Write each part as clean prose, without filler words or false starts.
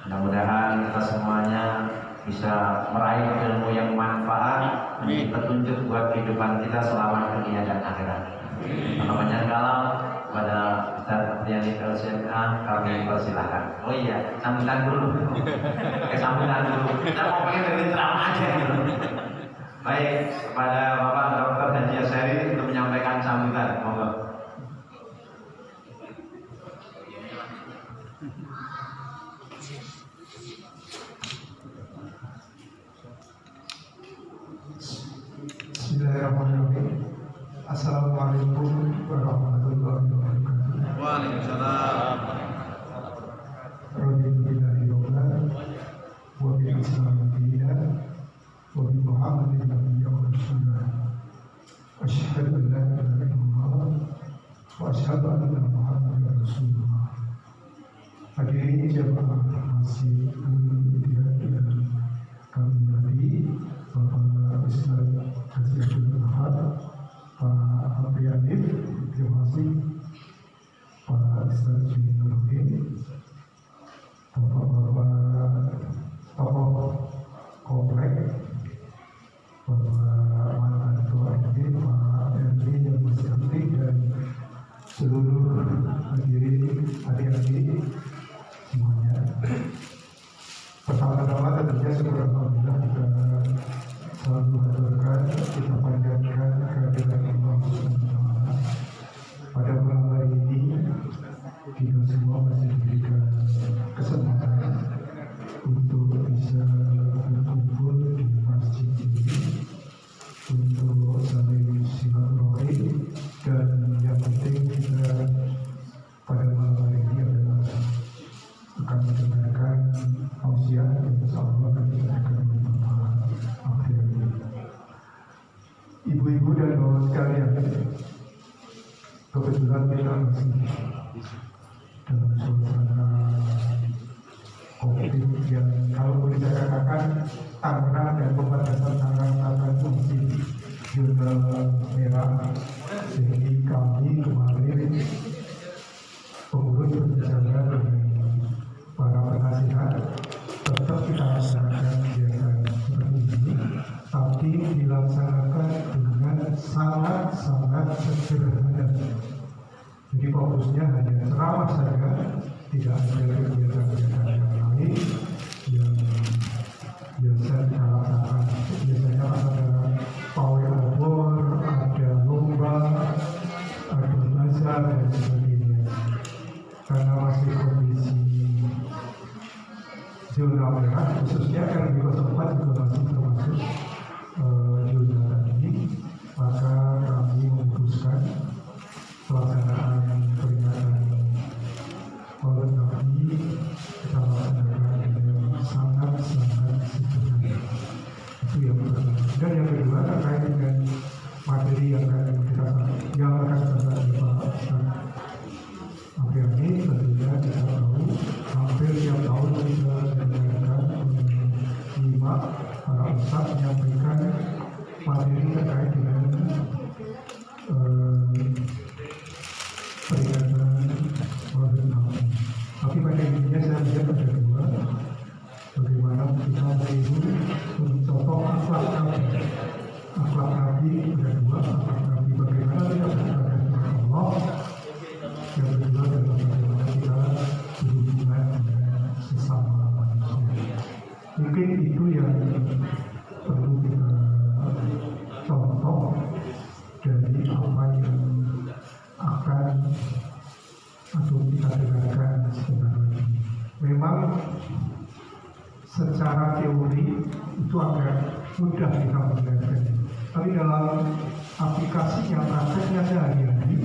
Mudah-mudahan kita semuanya bisa meraih ilmu yang manfaat, menjadi petunjuk buat kehidupan kita selama dunia dan akhirat. Namanya kalam pada Ustaz Abdiyani LCMA kami persilahkan. Oh iya, sambutan dulu. Sambutan dulu. Kita mau pengen dari ceramah aja. Baik, kepada Bapak Dr. Haji Asyari untuk menyampaikan sambutan. Monggo. Bismillahirrahmanirrahim. Assalamualaikum warahmatullahi wabarakatuh. Waalaikumsalam. Raditu billahi rabban wa bil islam dinan wa bi Muhammadin nabiyyan wa rasulan. Asyhadu an la ilaha illallah wa asyhadu anna Muhammadan rasulullah. Hadirin jamaah masjid Al-Hidayah kami Nabi Bapak Ustaz Haji Abdul Ahad, Pak Abdiyani, terima kasih Pak Ustaz Jinuddin, Bapak-bapak tokoh komplek, Bapak mantan Ketua RT, Pak RT yang masih aktif dan seluruh seluruh hadirin adik-adik semuanya. Pertama-tama tentunya syukur alhamdulillah kita selalu haturkan, kita panjatkan kehadiran Allah Subhanahu wa Ta'ala. Pada malam hari ini kita semua masih diberikan kesempatan untuk bisa berkumpul di masjid ini untuk saling silaturahim, dan yang penting kita pada malam hari ini adalah akan mendengarkan tausiah yang insyaallah akan disampaikan oleh Bapak Akhir. Ibu-ibu dan bapak sekalian, kebetulan kita masih dalam suasana COVID yang kalau boleh saya katakan Tangerang dan pembatasan Tangerang itu masih zona merah, sehingga kami kemarin pengurus berbicara dengan para penasihat tetap kita laksanakan kegiatan seperti ini, tapi dilaksanakan dengan sangat-sangat sederhana. Jadi fokusnya hanya ceramah saja, tidak ada kegiatan-kegiatan yang lain yang biasa kita laksanakan. Biasanya ada pawai obor, ada lomba, ada bazar dan sebagainya. Karena masih kondisi zona merah, khususnya RW04 juga masih termasuk zona tadi, maka kami memutuskan pelaksanaan peringatan Maulid Nabi kita laksanakan dengan sangat-sangat sederhana. Itu yang pertama. Dan yang kedua terkait dengan materi yang akan disampaikan Pak Ustaz Apriani, tentunya kita tahu hampir tiap tahun kita mendengarkan menyimak para ustaz menyampaikan materi terkait dengan peringatan Maulid Nabi. Tapi pada intinya saya lihat ada dua, bagaimana kita meniru mencontoh akhlak Nabi. Akhlak Nabi ada dua, akhlak Nabi bagaimana kita berada dengan Allah, yang kedua adalah bagaimana kita berhubungan dengan sesama manusia. Mungkin itu yang perlu kita contoh dari apa yang akan atau kita dengarkan sebentar lagi. Memang secara teori itu agak mudah kita mendengarkan, tapi dalam aplikasinya, prakteknya sehari-hari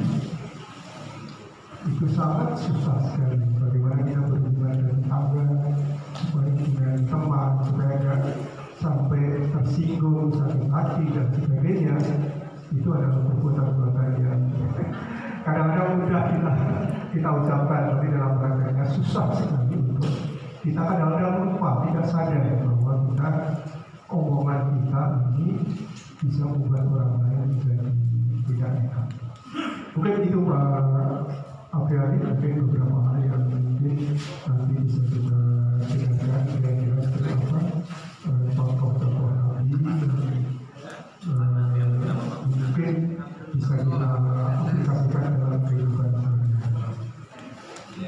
itu sangat susah sekali. Bagaimana kita berhubungan dengan tetangga, supaya dengan teman, supaya tidak sampai tersinggung, sakit hati dan sebagainya. Itu adalah perbuatan-perbuatan yang kadang-kadang mudah kita ucapkan, tapi dalam prakteknya susah sekali untuk kita kadang-kadang lupa, tidak sadar bahwa kita omongan kita ini bisa membuat orang lain menjadi tidak enak. Mungkin itu Pak Apriani, mungkin beberapa hal yang mungkin nanti bisa kita dengarkan kira-kira seperti apa contoh-contoh Nabi mungkin bisa kita aplikasikan dalam kehidupan sehari-hari.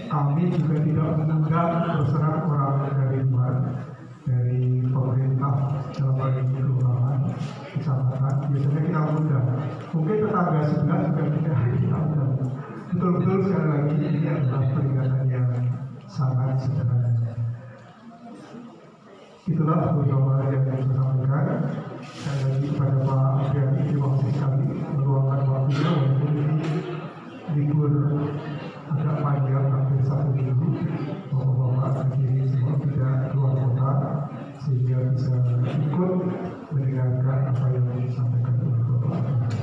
Kami juga tidak mengundang terserah orang dari luar, dari pemerintah dalam hal ini kelurahan, kecamatan. Biasanya kita undang. Mungkin tetangga sebelah juga tidak kita undang. Betul-betul sekali lagi ini adalah peringatan yang sangat sederhana. Itulah beberapa yang saya sampaikan. Saya lagi kepada Pak Apriani, terima kasih sekali meluangkan waktunya walaupun ini libur agak panjang, hampir 1 minggu. Bapak-bapak sendiri semua tidak keluar kota sehingga bisa ikut mendengarkan apa yang disampaikan oleh Bapak Apriani.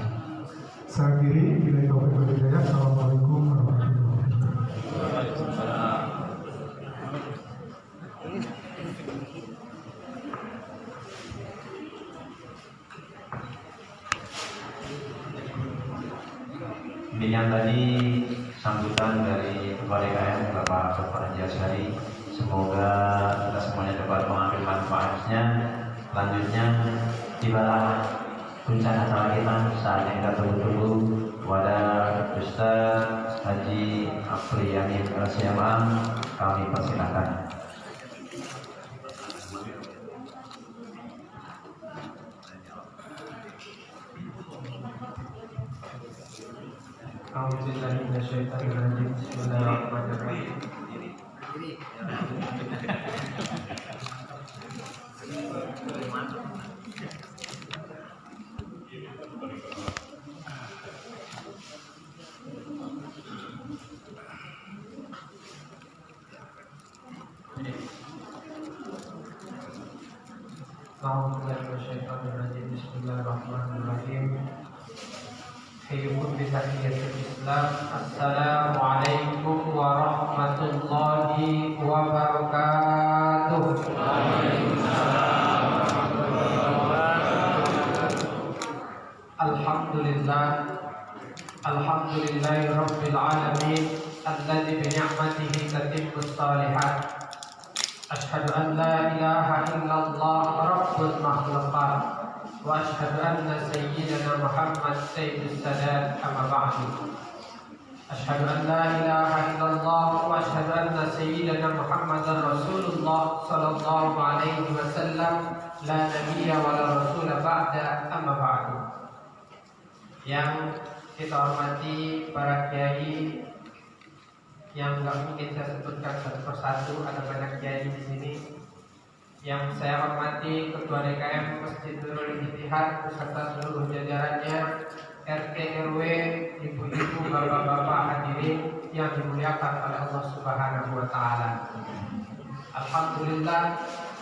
Saya kiri, bila taufiq wal hidayah. Assalamualaikum warahmatullahi wabarakatuh. Yang tadi sambutan dari Kepala DKM Bapak Dr. Haji Asyari, semoga kita semuanya dapat mengambil manfaatnya. Selanjutnya tibalah puncak acara kita, saatnya kita tunggu-tunggu kepada Ustaz Haji Apriyani Siamang, kami persilakan. Bismillahirrahmanirrahim. Bismillahirrahmanirrahim. Bismillahirrahmanirrahim. Hayyukum bitahiyyatil Islam. Assalamualaikum warahmatullahi wabarakatuh. Alhamdulillah. Alhamdulillahi rabbil alamin. Alladzi bi ni'matihi tatimmus shalihat. Ashhadu an la ilaha illallah rabbul makhluqat. Wa ashhadu anna sayyidana Muhammad sayyidus sadat amma ba'du. Ashhadu an la ilaha illallah wa ashhadu anna sayyidana Muhammadar Rasulullah sallallahu alaihi wasallam la nabiyya wa la rasula ba'da amma ba'du. Yang kita hormati para kiai yang nggak mungkin saya sebutkan satu persatu, ada banyak kiai di sini. Yang saya hormati Ketua DKM Masjid Nurul Ittihad beserta seluruh jajarannya, RT RW, ibu-ibu, bapak-bapak hadirin yang dimuliakan oleh Allah Subhanahu wa taala. Alhamdulillah,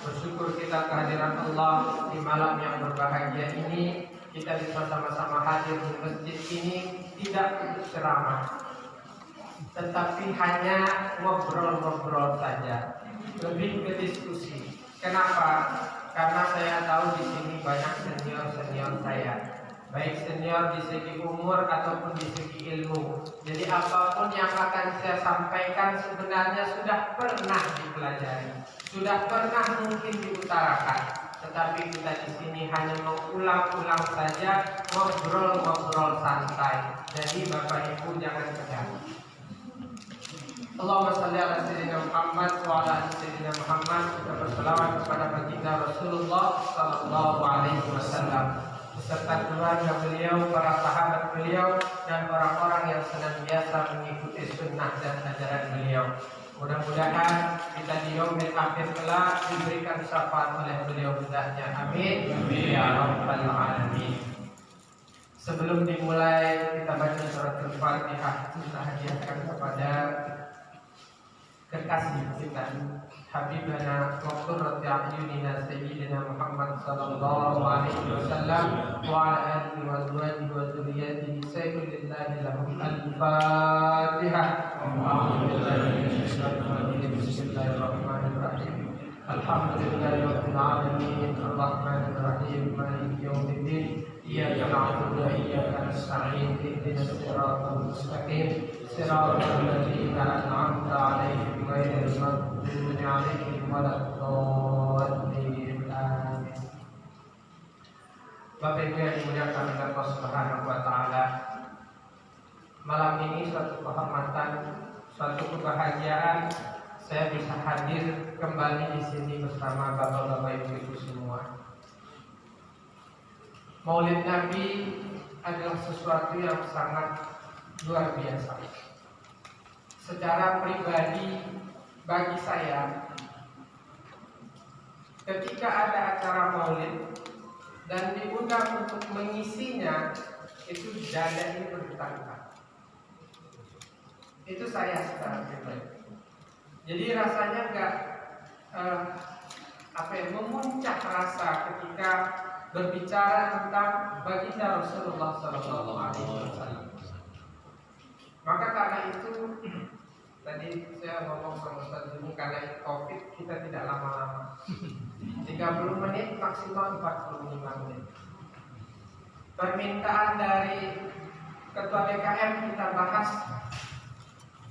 bersyukur kita kehadiran Allah di malam yang berbahagia ini. Kita bisa sama-sama hadir di masjid ini tidak untuk ceramah, tetapi hanya ngobrol-ngobrol saja, lebih ke diskusi. Kenapa? Karena saya tahu di sini banyak senior-senior saya, baik senior di segi umur ataupun di segi ilmu. Jadi apapun yang akan saya sampaikan sebenarnya sudah pernah dipelajari, sudah pernah mungkin diutarakan. Tetapi kita di sini hanya mengulang-ulang saja, ngobrol-ngobrol santai. Jadi Bapak Ibu jangan tegang. Allahumma shalli ala sayyidina Muhammad wa ala ali sayyidina Muhammad. Kita berselawat kepada baginda Rasulullah sallallahu alaihi wasallam beserta keluarga beliau, para sahabat beliau, dan orang-orang yang senantiasa mengikuti sunnah dan ajaran beliau. Mudah-mudahan kita di yaumil akhir kelak diberikan syafaat oleh beliau hendaknya. Amin. Ya rabbal alamin. Sebelum dimulai kita baca surat Al-Fatihah, kita hadiahkan kepada kekasih kita, Habibana wa qurratu a'yunina sayyidina Muhammad sallallahu alaihi wasallam wa ala alihi wa azwajihi wa dzurriyyatihi sayyidillahi lahum al-Fatihah. Bismillahirrahmanirrahim. Alhamdulillahirabbil alamin, arrahmanir rahim, maliki yaumiddin. Iyyaka na'budu wa iyyaka nasta'in. Ihdinas siratal mustaqim. Siratal ladzina an'amta 'alaihim ghairil maghdubi 'alaihim waladdallin. Amin. Bapak Ibu yang dimuliakan oleh Allah Subhanahu wa taala, malam ini suatu kehormatan, suatu kebahagiaan saya bisa hadir kembali di sini bersama bapak-bapak ibu-ibu semua. Maulid Nabi adalah sesuatu yang sangat luar biasa. Secara pribadi bagi saya, ketika ada acara maulid dan diundang untuk mengisinya, itu dada ini bergetar. Itu saya secara pribadi. Jadi rasanya enggak memuncak rasa ketika berbicara tentang baginda Rasulullah sallallahu alaihi wasallam. Maka karena itu tadi saya ngomong sama Ustaz Juni, karena Covid kita tidak lama-lama. 30 menit maksimal 45 menit. Permintaan dari Ketua DKM kita bahas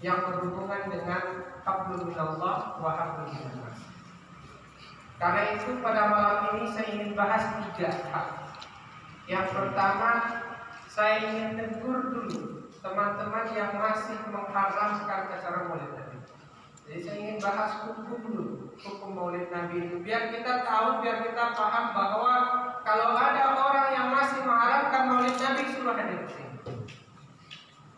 yang berhubungan dengan hablum minallah wa hablum minannas. Karena itu pada malam ini saya ingin bahas 3 hal. Yang pertama, saya ingin tegur dulu teman-teman yang masih mengharamkan acara Maulid Nabi. Jadi saya ingin bahas hukum dulu, hukum Maulid Nabi itu, biar kita tahu, biar kita paham bahwa kalau ada orang yang masih mengharamkan Maulid Nabi, suruh hadir di sini.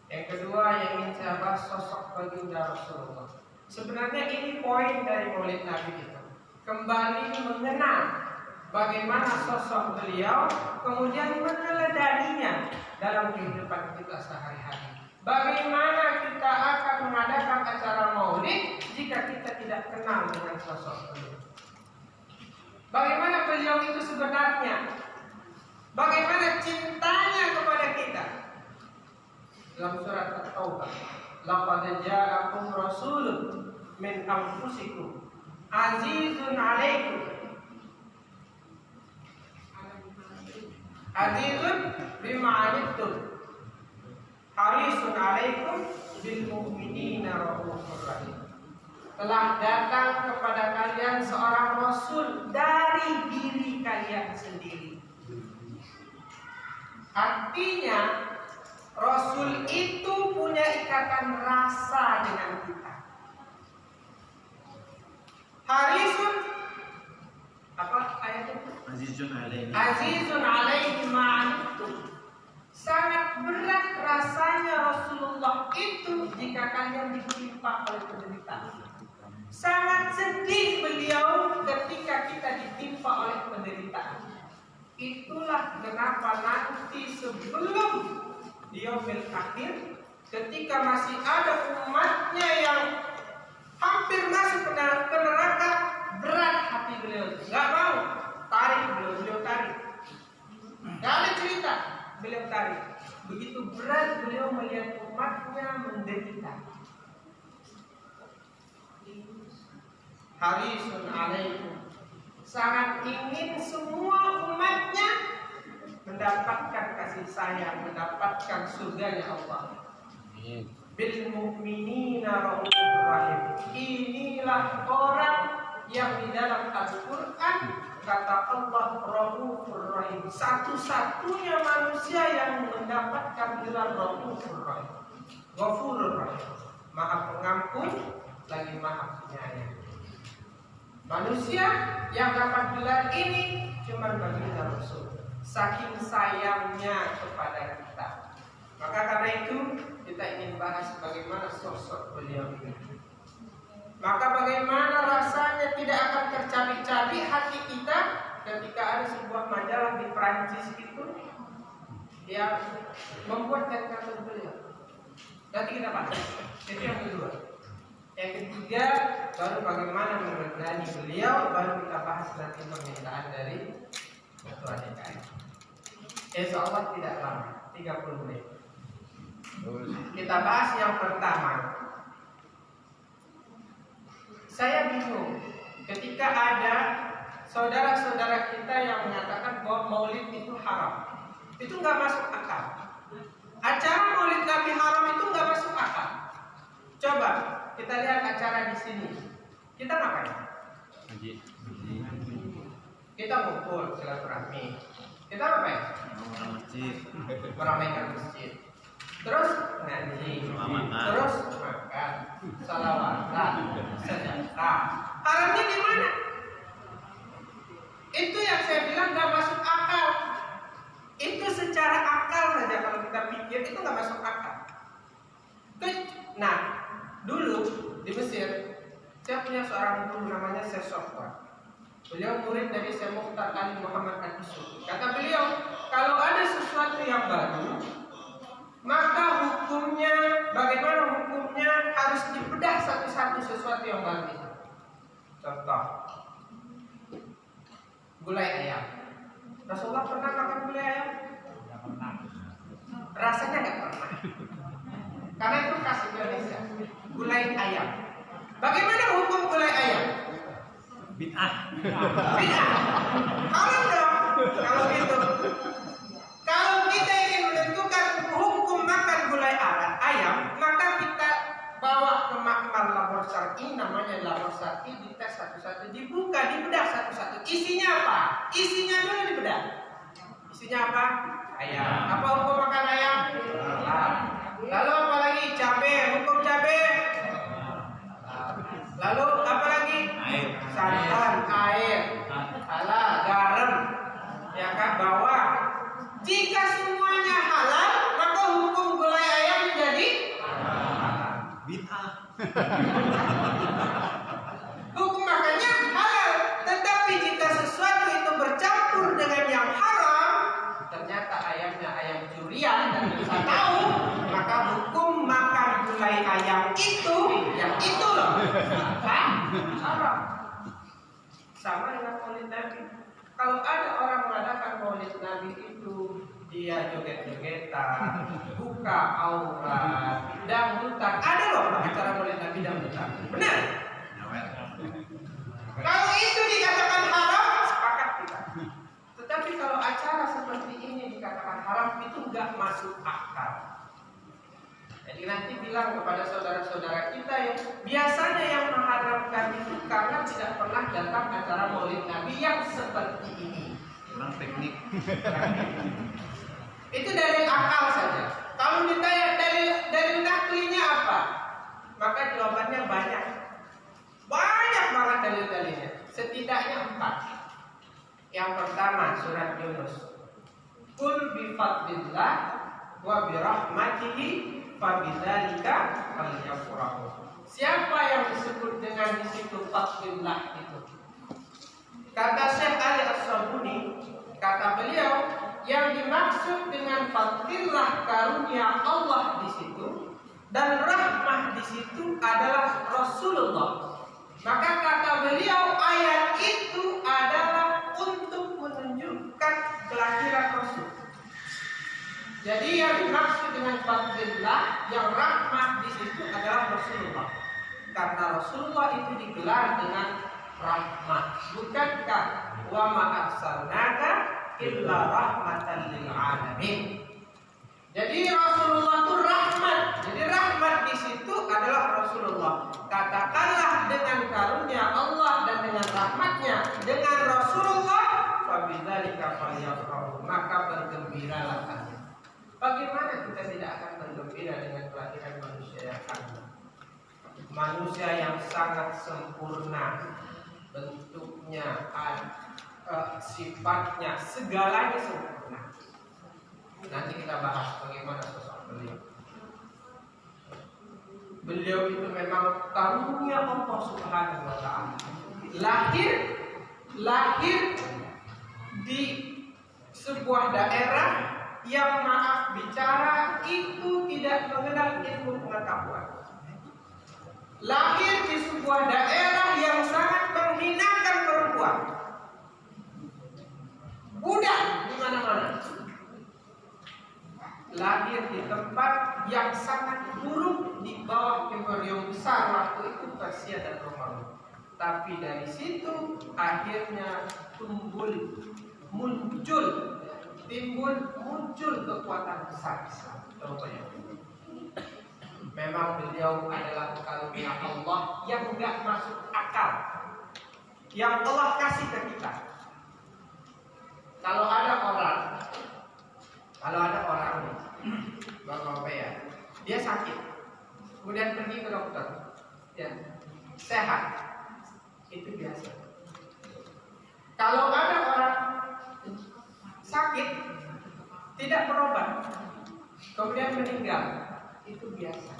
Yang kedua yang ingin saya bahas, sosok baginda Rasulullah. Sebenarnya ini poin dari Maulid Nabi itu, kembali mengenal bagaimana sosok beliau, kemudian meneladaninya dalam kehidupan kita sehari-hari. Bagaimana kita akan mengadakan acara Maulid jika kita tidak kenal dengan sosok beliau? Bagaimana beliau itu sebenarnya? Bagaimana cintanya kepada kita? Dalam surat At-Taubah, laqad ja'akum rasulun min anfusikum azizun 'alaikum azizun bima 'anittum harisun 'alaikum bil mu'minina raufur rahim. Telah datang kepada kalian seorang rasul dari diri kalian sendiri. Artinya Rasul itu punya ikatan rasa dengan kita. Harisun, apa ayatnya? Azizun alaihi ma'anittum. Sangat berat rasanya Rasulullah itu jika kalian ditimpa oleh penderitaan. Sangat sedih beliau ketika kita ditimpa oleh penderitaan. Itulah kenapa nanti sebelum di yaumil akhir, ketika masih ada umatnya yang hampir masuk ke neraka, berat hati beliau, nggak mau tarik beliau tarik, nggak ada cerita, beliau tarik. Begitu berat beliau melihat umatnya menderita. Harisun alaikum, sangat ingin semua umatnya mendapatkan kasih sayang, mendapatkan surganya Allah. Bil mu'minina raufur rahim. Inilah orang yang di dalam Al-Quran kata Allah raufur rahim, satu-satunya manusia yang mendapatkan gelar raufur rahim. Ghafurur rahim, Maha Pengampun lagi Maha Penyayang. Manusia yang dapat gelar ini cuma baginda Rasul, saking sayangnya kepada kita. Maka karena itu kita ingin bahas bagaimana sosok beliau ini. Maka bagaimana rasanya tidak akan tercabik-cabik hati kita ketika ada sebuah majalah di Perancis itu yang membuat kata beliau. Nanti kita bahas. Itu yang kedua. Yang ketiga baru bagaimana meneladani beliau, baru kita bahas nanti permintaan dari Ketua DKI. Insya Allah tidak lama, 30 menit. Kita bahas yang pertama. Saya bingung ketika ada saudara-saudara kita yang mengatakan bahwa maulid itu haram. Itu nggak masuk akal. Acara maulid Nabi haram itu nggak masuk akal. Coba kita lihat acara di sini. Kita ngapain? Kita kumpul silaturahmi. Kita ngapain? Meramaikan masjid. Terus ngaji. Terus makan. Salawatan. Sedekah. Haramnya di mana? Itu yang saya bilang nggak masuk akal. Itu secara akal saja kalau kita pikir itu nggak masuk akal. Nah, dulu di Mesir saya punya seorang guru namanya Syekh Sofwan. Beliau murid dari Syekh Mukhtar Ali Muhammad Al-Disuki. Kata beliau, kalau ada sesuatu yang baru, maka hukumnya, bagaimana hukumnya harus dibedah satu-satu sesuatu yang baru itu. Contoh, gulai ayam. Rasulullah pernah makan gulai ayam? Tidak pernah. Rasanya nggak pernah. Karena itu khas Indonesia. Gulai ayam. Bagaimana hukum gulai ayam? Bid'ah. Bid'ah. Haram dong. Kalau gitu. Kalau kita ingin menentukan hukum makan gulai ayam, maka kita bawa ke makmal labor syar'i, namanya labor syar'i, dites satu-satu, dibuka, dibedah satu-satu. Isinya apa? Isinya dulu dibedah. Isinya apa? Ayam. Apa hukum makan ayam? Halal. Lalu apa lagi? Cabai, hukum cabai. Lalu apa lagi? Santan, air, halal, garam, ya kan, bawang. Jika semuanya halal, maka hukum gulai ayam menjadi bid'ah. hukum makannya halal. Tetapi jika sesuatu itu bercampur dengan yang haram, ternyata ayamnya ayam curian dan bisa tahu, maka hukum makan gulai ayam itu yang itu loh haram. Sama dengan Maulid Nabi. Kalau ada orang mengadakan Maulid Nabi itu dia joget-jogetan, buka aurat, dangdutan. Ada loh acara Maulid Nabi dangdutan. Benar? Kalau itu dikatakan haram, sepakat kita. Tetapi kalau acara seperti ini dikatakan haram, itu nggak masuk akal. Jadi nanti bilang kepada saudara-saudara kita yang biasanya yang mengharamkan itu karena tidak pernah datang acara Maulid Nabi yang seperti ini. Kurang teknik. Itu dari akal saja. Kalau ditanya dari naklinya apa? Maka jawabannya banyak. Banyak banget dalil-dalilnya. Setidaknya 4. Yang pertama surat Yunus. Qul bi fadlillah wa bi rahmatihi fabidzalika falyafrahu. Siapa yang disebut dengan di situ fadlillah itu? Kata Syekh Ali As-Sabuni, kata beliau, yang dimaksud dengan fadlillah karunia Allah di situ dan rahmah di situ adalah Rasulullah. Maka kata beliau ayat itu adalah untuk menunjukkan kelahiran Rasul. Jadi yang dimaksud dengan fadlillah, yang rahmah di situ adalah Rasulullah. Karena Rasulullah itu digelar dengan rahmah. Bukankah wa ma arsalnaka illa rahmatan lil alamin. Jadi Rasulullah itu rahmat. Jadi rahmat di situ adalah Rasulullah. Katakanlah dengan karunia Allah dan dengan rahmatnya dengan Rasulullah, fabidzalika falyafrahu, maka bergembiralah kalian. Bagaimana kita tidak akan bergembira dengan kelahiran manusia yang agung? Manusia yang sangat sempurna, bentuknya, sifatnya, segalanya sempurna. Nanti kita bahas bagaimana sosok beliau. Beliau itu memang karunia Allah Subhanahu wa ta'ala. Lahir di sebuah daerah yang maaf bicara itu tidak mengenal ilmu pengetahuan. Lahir di sebuah daerah yang sangat menghinakan perempuan. Budak di mana-mana. Lahir di tempat yang sangat buruk di bawah imperium besar waktu itu Persia dan Romawi. Tapi dari situ akhirnya muncul kekuatan besar Islam. Contohnya, memang beliau adalah karunia Allah yang enggak masuk akal, yang Allah kasih ke kita. Kalau ada orang nih, Bapak ya, dia sakit, kemudian pergi ke dokter, ya, sehat, itu biasa. Kalau ada orang sakit tidak berobat, kemudian meninggal, itu biasa.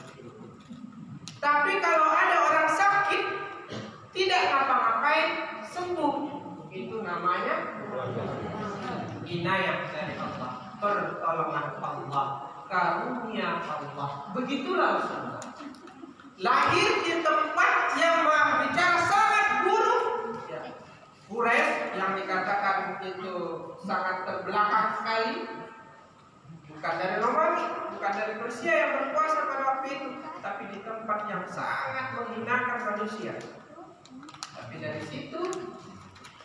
Tapi kalau ada orang sakit tidak ngapa-ngapain, sembuh, itu namanya inayah dari Allah, pertolongan Allah, karunia Allah. Begitulah Rasulullah. Lahir di tempat yang maha bicara sangat buruk, ya. Quraisy yang dikatakan itu sangat terbelakang sekali, bukan dari Romawi, bukan dari Persia yang berkuasa pada waktu itu, tapi di tempat yang sangat menghinakan manusia. Tapi dari situ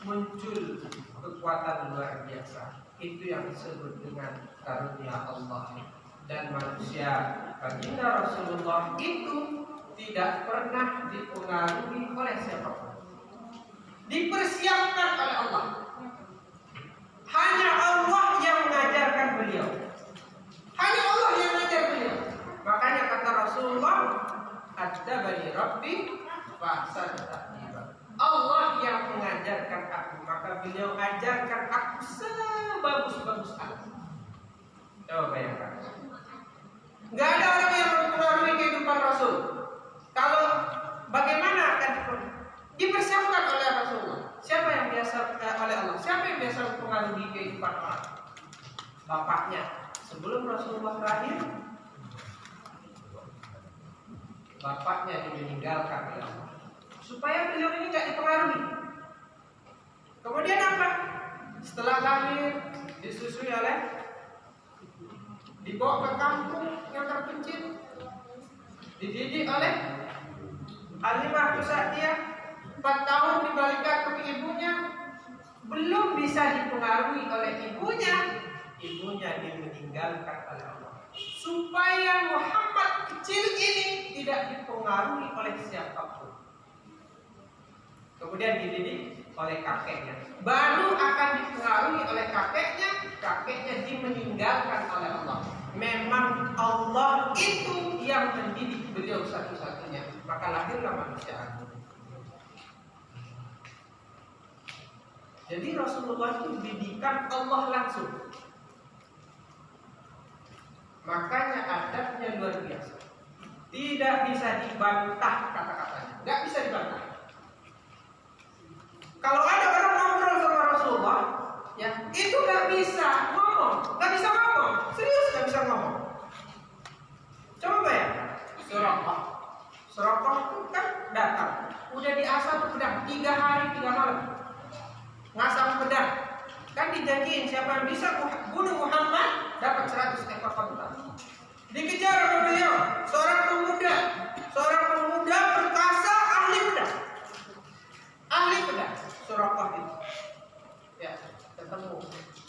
muncul kekuatan luar biasa. Itu yang disebut dengan karunia Allah. Dan manusia baginda Rasulullah itu tidak pernah dipengaruhi oleh siapapun. Dipersiapkan oleh Allah. Hanya Allah yang mengajarkan beliau. Hanya Allah yang mengajar beliau. Rasulullah, "Adzabani Rabbi fahsana ta'diba." Allah yang mengajarkan aku, maka beliau ajarkan aku sebagus-bagus aku. Coba bayangkan. Nggak ada orang yang mempengaruhi kehidupan Rasul. Kalau bagaimana akan dipersiapkan oleh Rasulullah? Siapa yang biasa oleh Allah? Siapa yang biasa mempengaruhi kehidupan orang? Bapaknya. Sebelum Rasulullah lahir, bapaknya meninggalkan oleh Allah, supaya beliau ini nggak dipengaruhi. Kemudian apa? Setelah lahir, disusui oleh, dibawa ke kampung yang terpencil, dididik oleh Halimah Sa'diyah, 4 tahun dibalikan ke ibunya, belum bisa dipengaruhi oleh ibunya dimeninggalkan oleh Allah, supaya Muhammad kecil ini tidak dipengaruhi oleh siapapun. Kemudian dididik oleh kakeknya, baru akan dipengaruhi oleh kakeknya dimeninggalkan oleh Allah. Memang Allah itu yang mendidik beliau satu-satunya, maka lahirlah manusia agung. Jadi Rasulullah itu didikan Allah langsung. Makanya adabnya luar biasa. Tidak bisa dibantah kata-katanya, nggak bisa dibantah. Kalau ada orang ngobrol sama Rasulullah, ya itu nggak bisa ngomong, serius nggak bisa ngomong. Coba ya, Suraqah itu kan datang, udah diasah pedang 3 hari 3 malam, ngasah pedang. Kan dijanjiin siapa yang bisa bunuh Muhammad dapat 100 ekor kambing. Dikejar oleh beliau, seorang pemuda perkasa, ahli pedang, Suraqah itu. Ya, ketemu,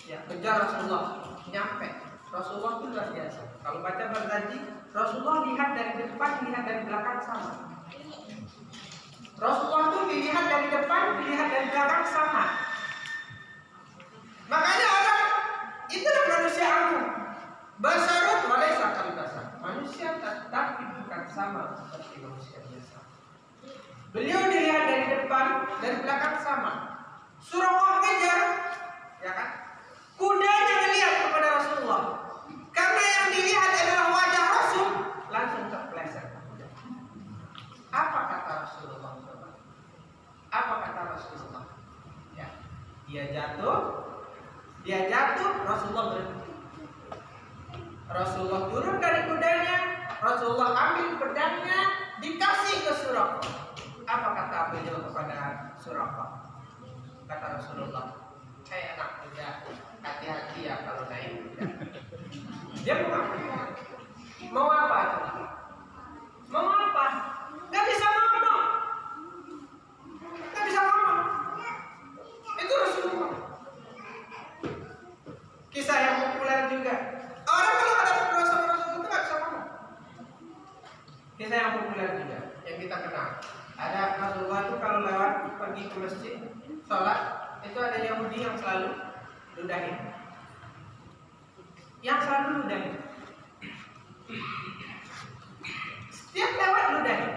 ya kejar Rasulullah, nyampe. Rasulullah itu luar biasa. Kalau baca berjanji, Rasulullah lihat dari depan, lihat dari belakang sama. Rasulullah itu dilihat dari depan, dilihat dari belakang sama. Makanya orang itu manusia agung. Basarun walaysa kalbasar. Manusia tapi bukan sama seperti manusia biasa. Beliau dilihat dari depan dan belakang sama. Suraqah kejar, ya kan? Kudanya melihat kepada Rasulullah. Karena yang dilihat adalah wajah Rasul, langsung terpeleset. Apa kata Rasulullah? Ya, dia jatuh, Rasulullah berhenti. Rasulullah turun dari kudanya, Rasulullah ambil pedangnya, dikasih ke Suraqah. Apa kata beliau kepada Suraqah? Kata Rasulullah, "Hai anak muda, hati-hati ya kalau naik kuda." Dia mau apa? Gak bisa ngomong. Itu Rasulullah. Kisah yang populer juga. Orang kalau ada ngobrol sama Rasulullah itu gak bisa ngomong. Kisah yang populer juga, yang kita kenal. Ada Rasulullah itu kalau lewat pergi ke masjid, sholat, itu ada Yahudi yang selalu ludahin. Setiap lewat ludahin.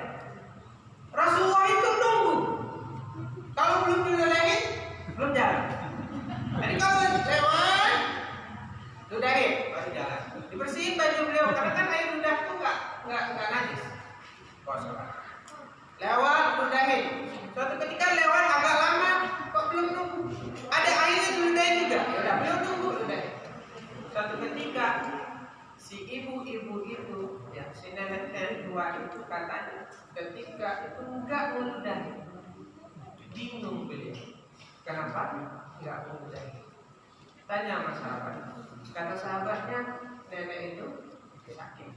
Rasulullah itu nunggu. Kalau belum diludahin, belum jalan. Jadi kalau lewat ludahin, baru jalan. Dibersihin baju beliau, karena kan air ludah itu nggak najis. Lewat ludahin. Suatu ketika lewat agak lama, kok belum nunggu. Ada airnya diludahin juga. Ya belum nunggu ludahin. Suatu ketika si ibu-ibu itu, ya si nenek-nenek tua itu katanya, ketika itu enggak meludahin. Bingung beliau. Kenapa? Enggak meludahin. Tanya sama sahabat. Kata sahabatnya, nenek itu sakit.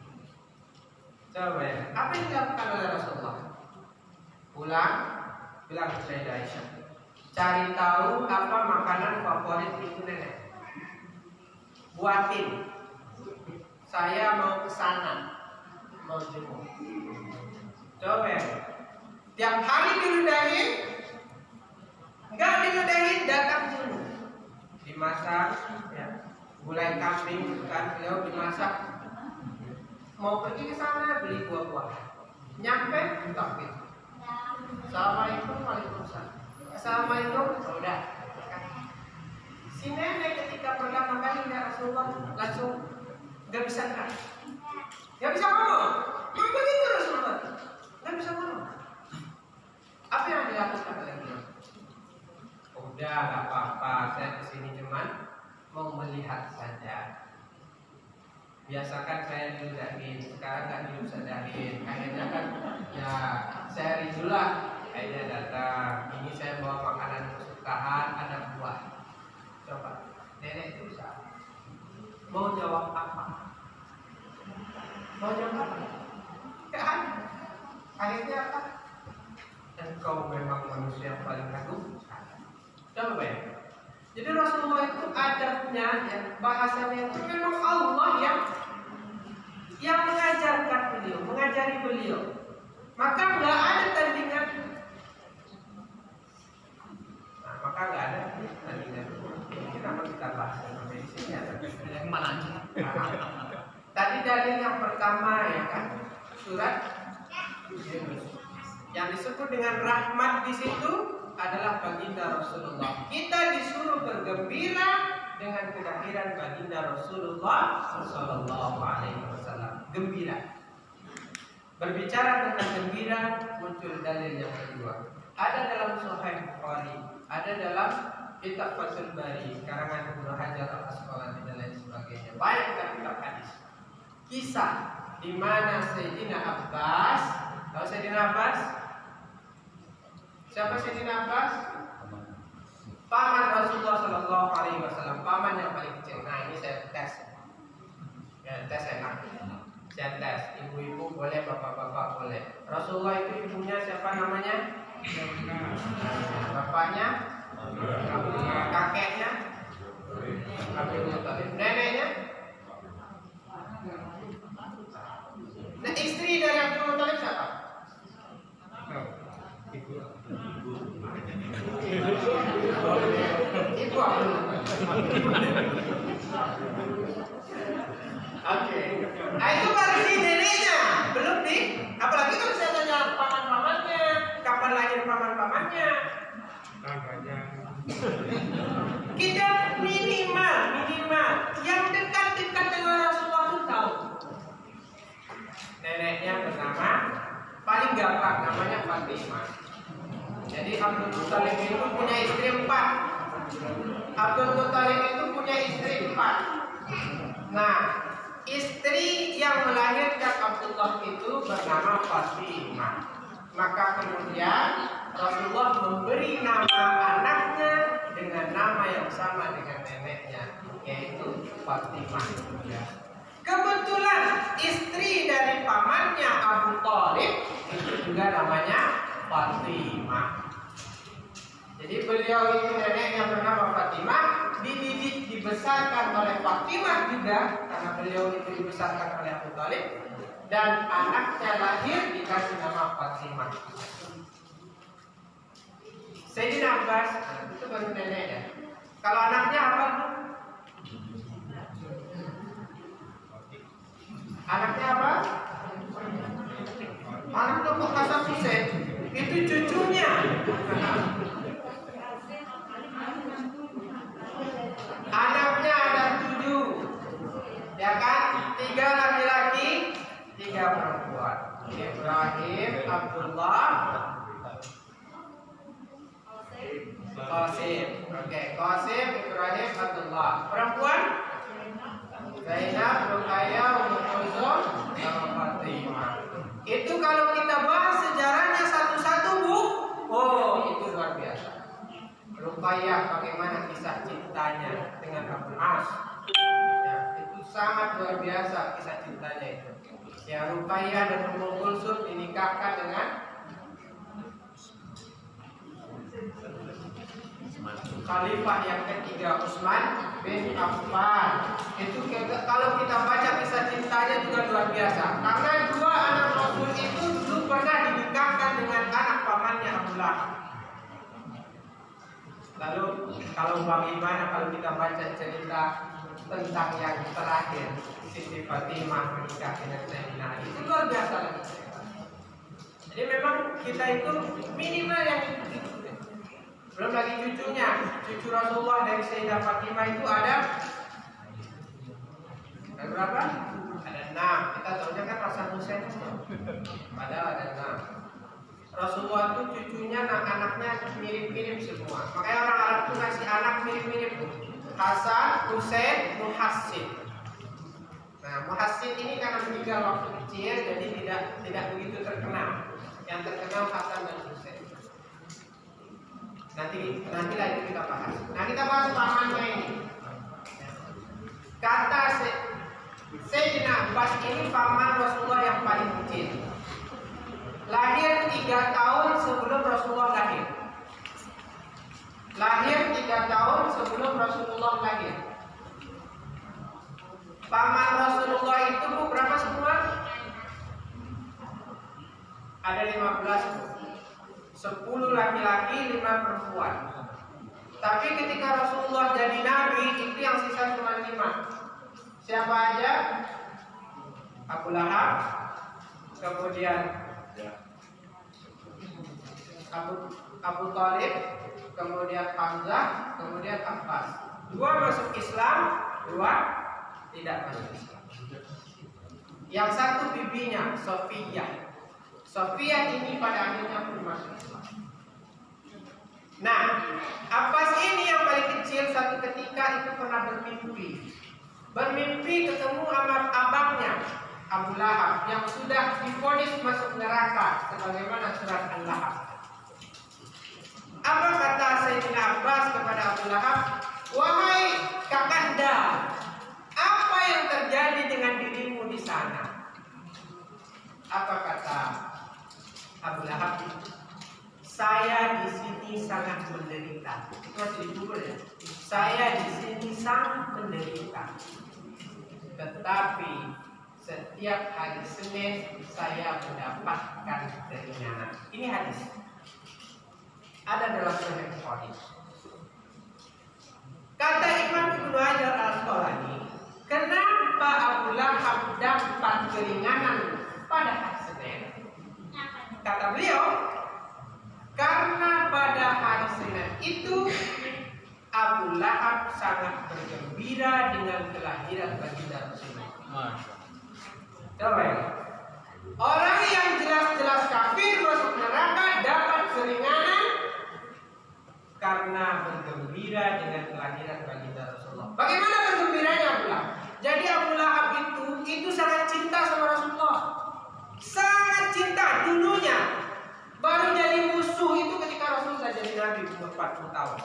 Coba ya, apa yang dilakukan oleh Rasulullah? Pulang, bilang ke Sayyidah Aisyah, cari tahu apa makanan favorit ibu nenek. Buatin. Saya mau ke sana, mau jenguk. Coba ya, tiap hari diludahin, enggak diludahin, datang jenguk. Dimasak, ya, gulai kambing kan beliau dimasak. mau pergi ke sana beli buah-buahan. Nyampe takbir. Assalamualaikum, waalaikumsalam. Assalamualaikum, udah. Si nenek ketika pertama kali lihat Rasulullah langsung gak bisa gerak, gak bisa ngomong. Begitu Rasulullah, gak bisa ngomong. Apa yang dilakukan oleh beliau? Udah, gak apa-apa. Saya kesini cuman mau melihat saja. Biasakan saya diludahin, sekarang gak diludahin. Akhirnya kan, ya saya ridulah. Akhirnya datang. Ini saya bawa makanan kesukaan, ada buah. Coba, nenek itu bisa. Mau jawab apa? Mau jawab apa? Gak ada. Akhirnya apa? Engkau memang manusia yang paling kagum. Coba bayangkan. Jadi Rasulullah itu adabnya, ya, bahasanya itu memang Allah yang mengajarkan beliau, mengajari beliau. Maka nggak ada tandingan. Nah, maka nggak ada tandingan. Kenapa kita bahas sampai di sini? Kemana aja? Tadi dalil yang pertama ya kan, surat Yunus. Yang disebut dengan rahmat di situ adalah baginda Rasulullah. Kita disuruh bergembira dengan kelahiran baginda Rasulullah Sallallahu Alaihi Wasallam. Gembira. Berbicara tentang gembira muncul dalil yang kedua. Ada dalam Sahih Bukhari, ada dalam Kitab Fathul Bari, karangan Ibnu Hajar Al-Asqalani dan lain sebagainya. Banyak kitab hadis. Kisah di mana Sayyidina Abbas, tahu Sayyidina Abbas? Siapa Sayyidina Abbas? Paman Rasulullah Sallallahu Alaihi Wasallam, paman yang paling kecil. Nah ini saya tes, ya, tes enak. Saya tes, ibu-ibu boleh, bapak-bapak boleh. Rasulullah itu ibunya siapa namanya? Bapaknya? Kakeknya? Abdul Muthalib. Neneknya? Nah istri dari Abdul Muthalib siapa? Ibu Abdul Muthalib. Oke. Nah itu baru di neneknya, belum di. Apalagi kalau saya tanya paman-pamannya, kapan lahir paman-pamannya. Kita minimal yang dekat-dekat dengan Rasulullah itu tahu. Neneknya bernama, paling gampang namanya Fatimah. Jadi Abdul Muthalib itu punya istri 4. Abdul Muthalib itu punya istri 4. Nah, istri yang melahirkan Abdullah itu bernama Fatimah. Maka kemudian Rasulullah memberi nama anaknya dengan nama yang sama dengan neneknya, yaitu Fatimah. Kebetulan istri dari pamannya Abu Thalib itu juga namanya Fatimah. Jadi beliau itu neneknya bernama Fatimah, dididik dibesarkan oleh Fatimah juga karena beliau itu dibesarkan oleh Abu Thalib, dan anaknya lahir dikasih nama Fatimah. Sayyidina Abbas itu baru neneknya. Kalau anaknya apa? Anaknya apa? Anaknya kok Hasan Husain? Itu cucunya. Anaknya ada 7, ya kan? 3 laki-laki, 3 perempuan. Ibrahim, Abdullah, Qasim. Oke, Qasim, Ibrahim, Abdullah. Perempuan? Zainab, Ruqayyah, Ummu Kulsum, sama Fatimah. Itu kalau kita bahas sejarahnya satu-satu, Bu. Oh, itu luar biasa. Ruqayyah bagaimana kisah cintanya dengan Abu As. Ya, itu sangat luar biasa kisah cintanya itu. Ya, Ruqayyah dan Ummu Kulsum dinikahkan dengan Khalifah yang ketiga, Utsman bin Affan. Itu kalau kita baca kisah cintanya juga luar biasa. Karena 2 anak Rasul itu dulu pernah dinikahkan dengan anak pamannya Abu Lahab. Lalu kalau bagaimana kalau kita baca cerita tentang yang terakhir, Siti Fatimah menikah dengan Sayyidina Ali. Itu luar biasa lagi. Jadi memang kita itu minimal yang itu. Belum lagi cucunya, cucu Rasulullah dari Sayyidah Fatimah itu ada berapa? Ada 6. Kita tahunya kan Hasan Husain. Padahal ada 6. Rasulullah itu cucunya, anak-anaknya mirip-mirip semua. Makanya orang Arab itu ngasih anak mirip-mirip. Hasan, Husain, Muhassin. Nah, Muhassin ini karena meninggal waktu kecil, jadi tidak begitu terkenal. Yang terkenal Hasan dan Husain. Nanti lagi kita bahas. Nah, kita bahas pamannya ini. Kata Sayyidina Abbas ini paman Rasulullah yang paling kecil. Lahir 3 tahun sebelum Rasulullah lahir. Lahir 3 tahun sebelum Rasulullah lahir. Paman Rasulullah itu berapa semua? Ada 15. 10 laki-laki, 5 perempuan. Tapi ketika Rasulullah jadi nabi, itu yang sisa cuma 5. Siapa aja? Abu Lahab, kemudian Abu Thalib, kemudian Hamzah, kemudian Abbas. 2 masuk Islam, 2 tidak masuk Islam. Yang satu bibinya, Sofiyah. Sofiyah ini pada akhirnya pun masuk Islam. Nah, Abbas ini yang paling kecil satu ketika itu pernah bermimpi ketemu sama abangnya Abu Lahab yang sudah divonis masuk neraka sebagaimana surat Al-Lahab. Apa kata Sayyidina Abbas kepada Abu Lahab? Wahai kakanda, apa yang terjadi dengan dirimu di sana? Apa kata Abu Lahab? Saya di sini sangat menderita. Itu masih di Google ya. Saya di sini sangat menderita. Tetapi setiap hari Senin saya mendapatkan keringanan. Ini hadis. Ada dalam Sahih Bukhari. Kata Imam Ibnu Hajar Al-Asqalani, kenapa Abu Lahab dapat keringanan pada hari Senin? Kata beliau, karena pada hari Senin itu Abu Lahab sangat bergembira dengan kelahiran baginda Rasulullah. Coba ya. Orang yang jelas-jelas kafir masuk neraka dapat keringanan karena bergembira dengan kelahiran baginda Rasulullah. Bagaimana bergembiranya Abu Lahab? Jadi Abu Lahab itu sangat cinta sama Rasulullah. Sangat cinta dulunya. Baru jadi musuh itu ketika Rasulullah jadi nabi umur 40 tahun.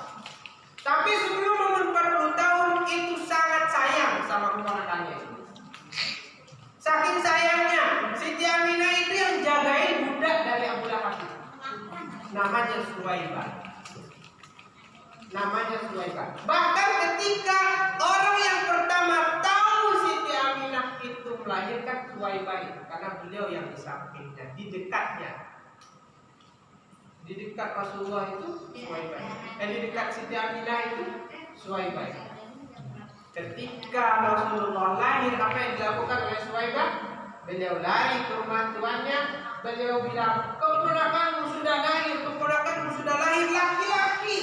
Tapi sebelum umur 40 tahun itu sangat sayang sama keponakannya itu. Saking sayangnya, Siti Aminah itu yang jagain budak dari Abu Lahab itu. Namanya Suwaibah. Bahkan ketika orang yang pertama tahu Siti Aminah itu melahirkan Suwaibah itu, karena beliau yang di sampingnya, di dekatnya. Di dekat Rasulullah itu Suwaibah. Di dekat Siti Aminah itu Suwaibah. Ketika Rasulullah lahir, apa yang dilakukan oleh Suwaibah? Beliau lari ke rumah tuannya. Beliau bilang, keponakanmu sudah lahir laki-laki.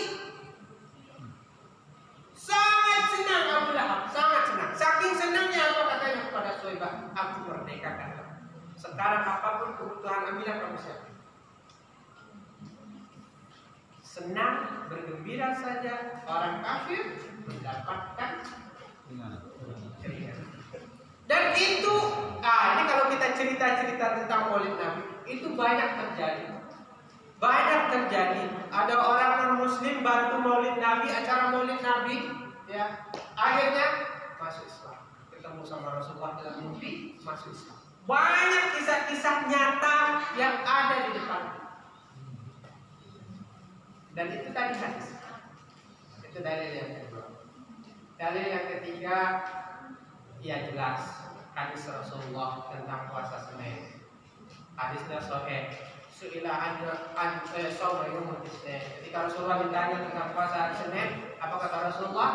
Sangat senang Abu Lahab, sangat senang. Saking senangnya apa katanya kepada Suwaibah? Aku merdekakan kamu. Sekarang apapun kebutuhan Aminah kamu siapkan. Senang, bergembira saja orang kafir mendapatkan keringanan. Dan itu, ini kalau kita cerita-cerita tentang Maulid Nabi, itu banyak terjadi. Ada orang non-Muslim bantu Maulid Nabi, acara Maulid Nabi, ya. Akhirnya masuk Islam, ketemu sama Rasulullah dalam mimpi, masuk Islam. Banyak kisah-kisah nyata yang ada di depan. Dan itu tadi hadis. Itu dalil yang kedua. Dalil yang ketiga, ya jelas hadis Rasulullah tentang puasa Senin. Hadisnya sahih. Su'ila an shawma yawmul Isnin. Ketika Rasulullah ditanya tentang puasa hari Senin, apa kata Rasulullah?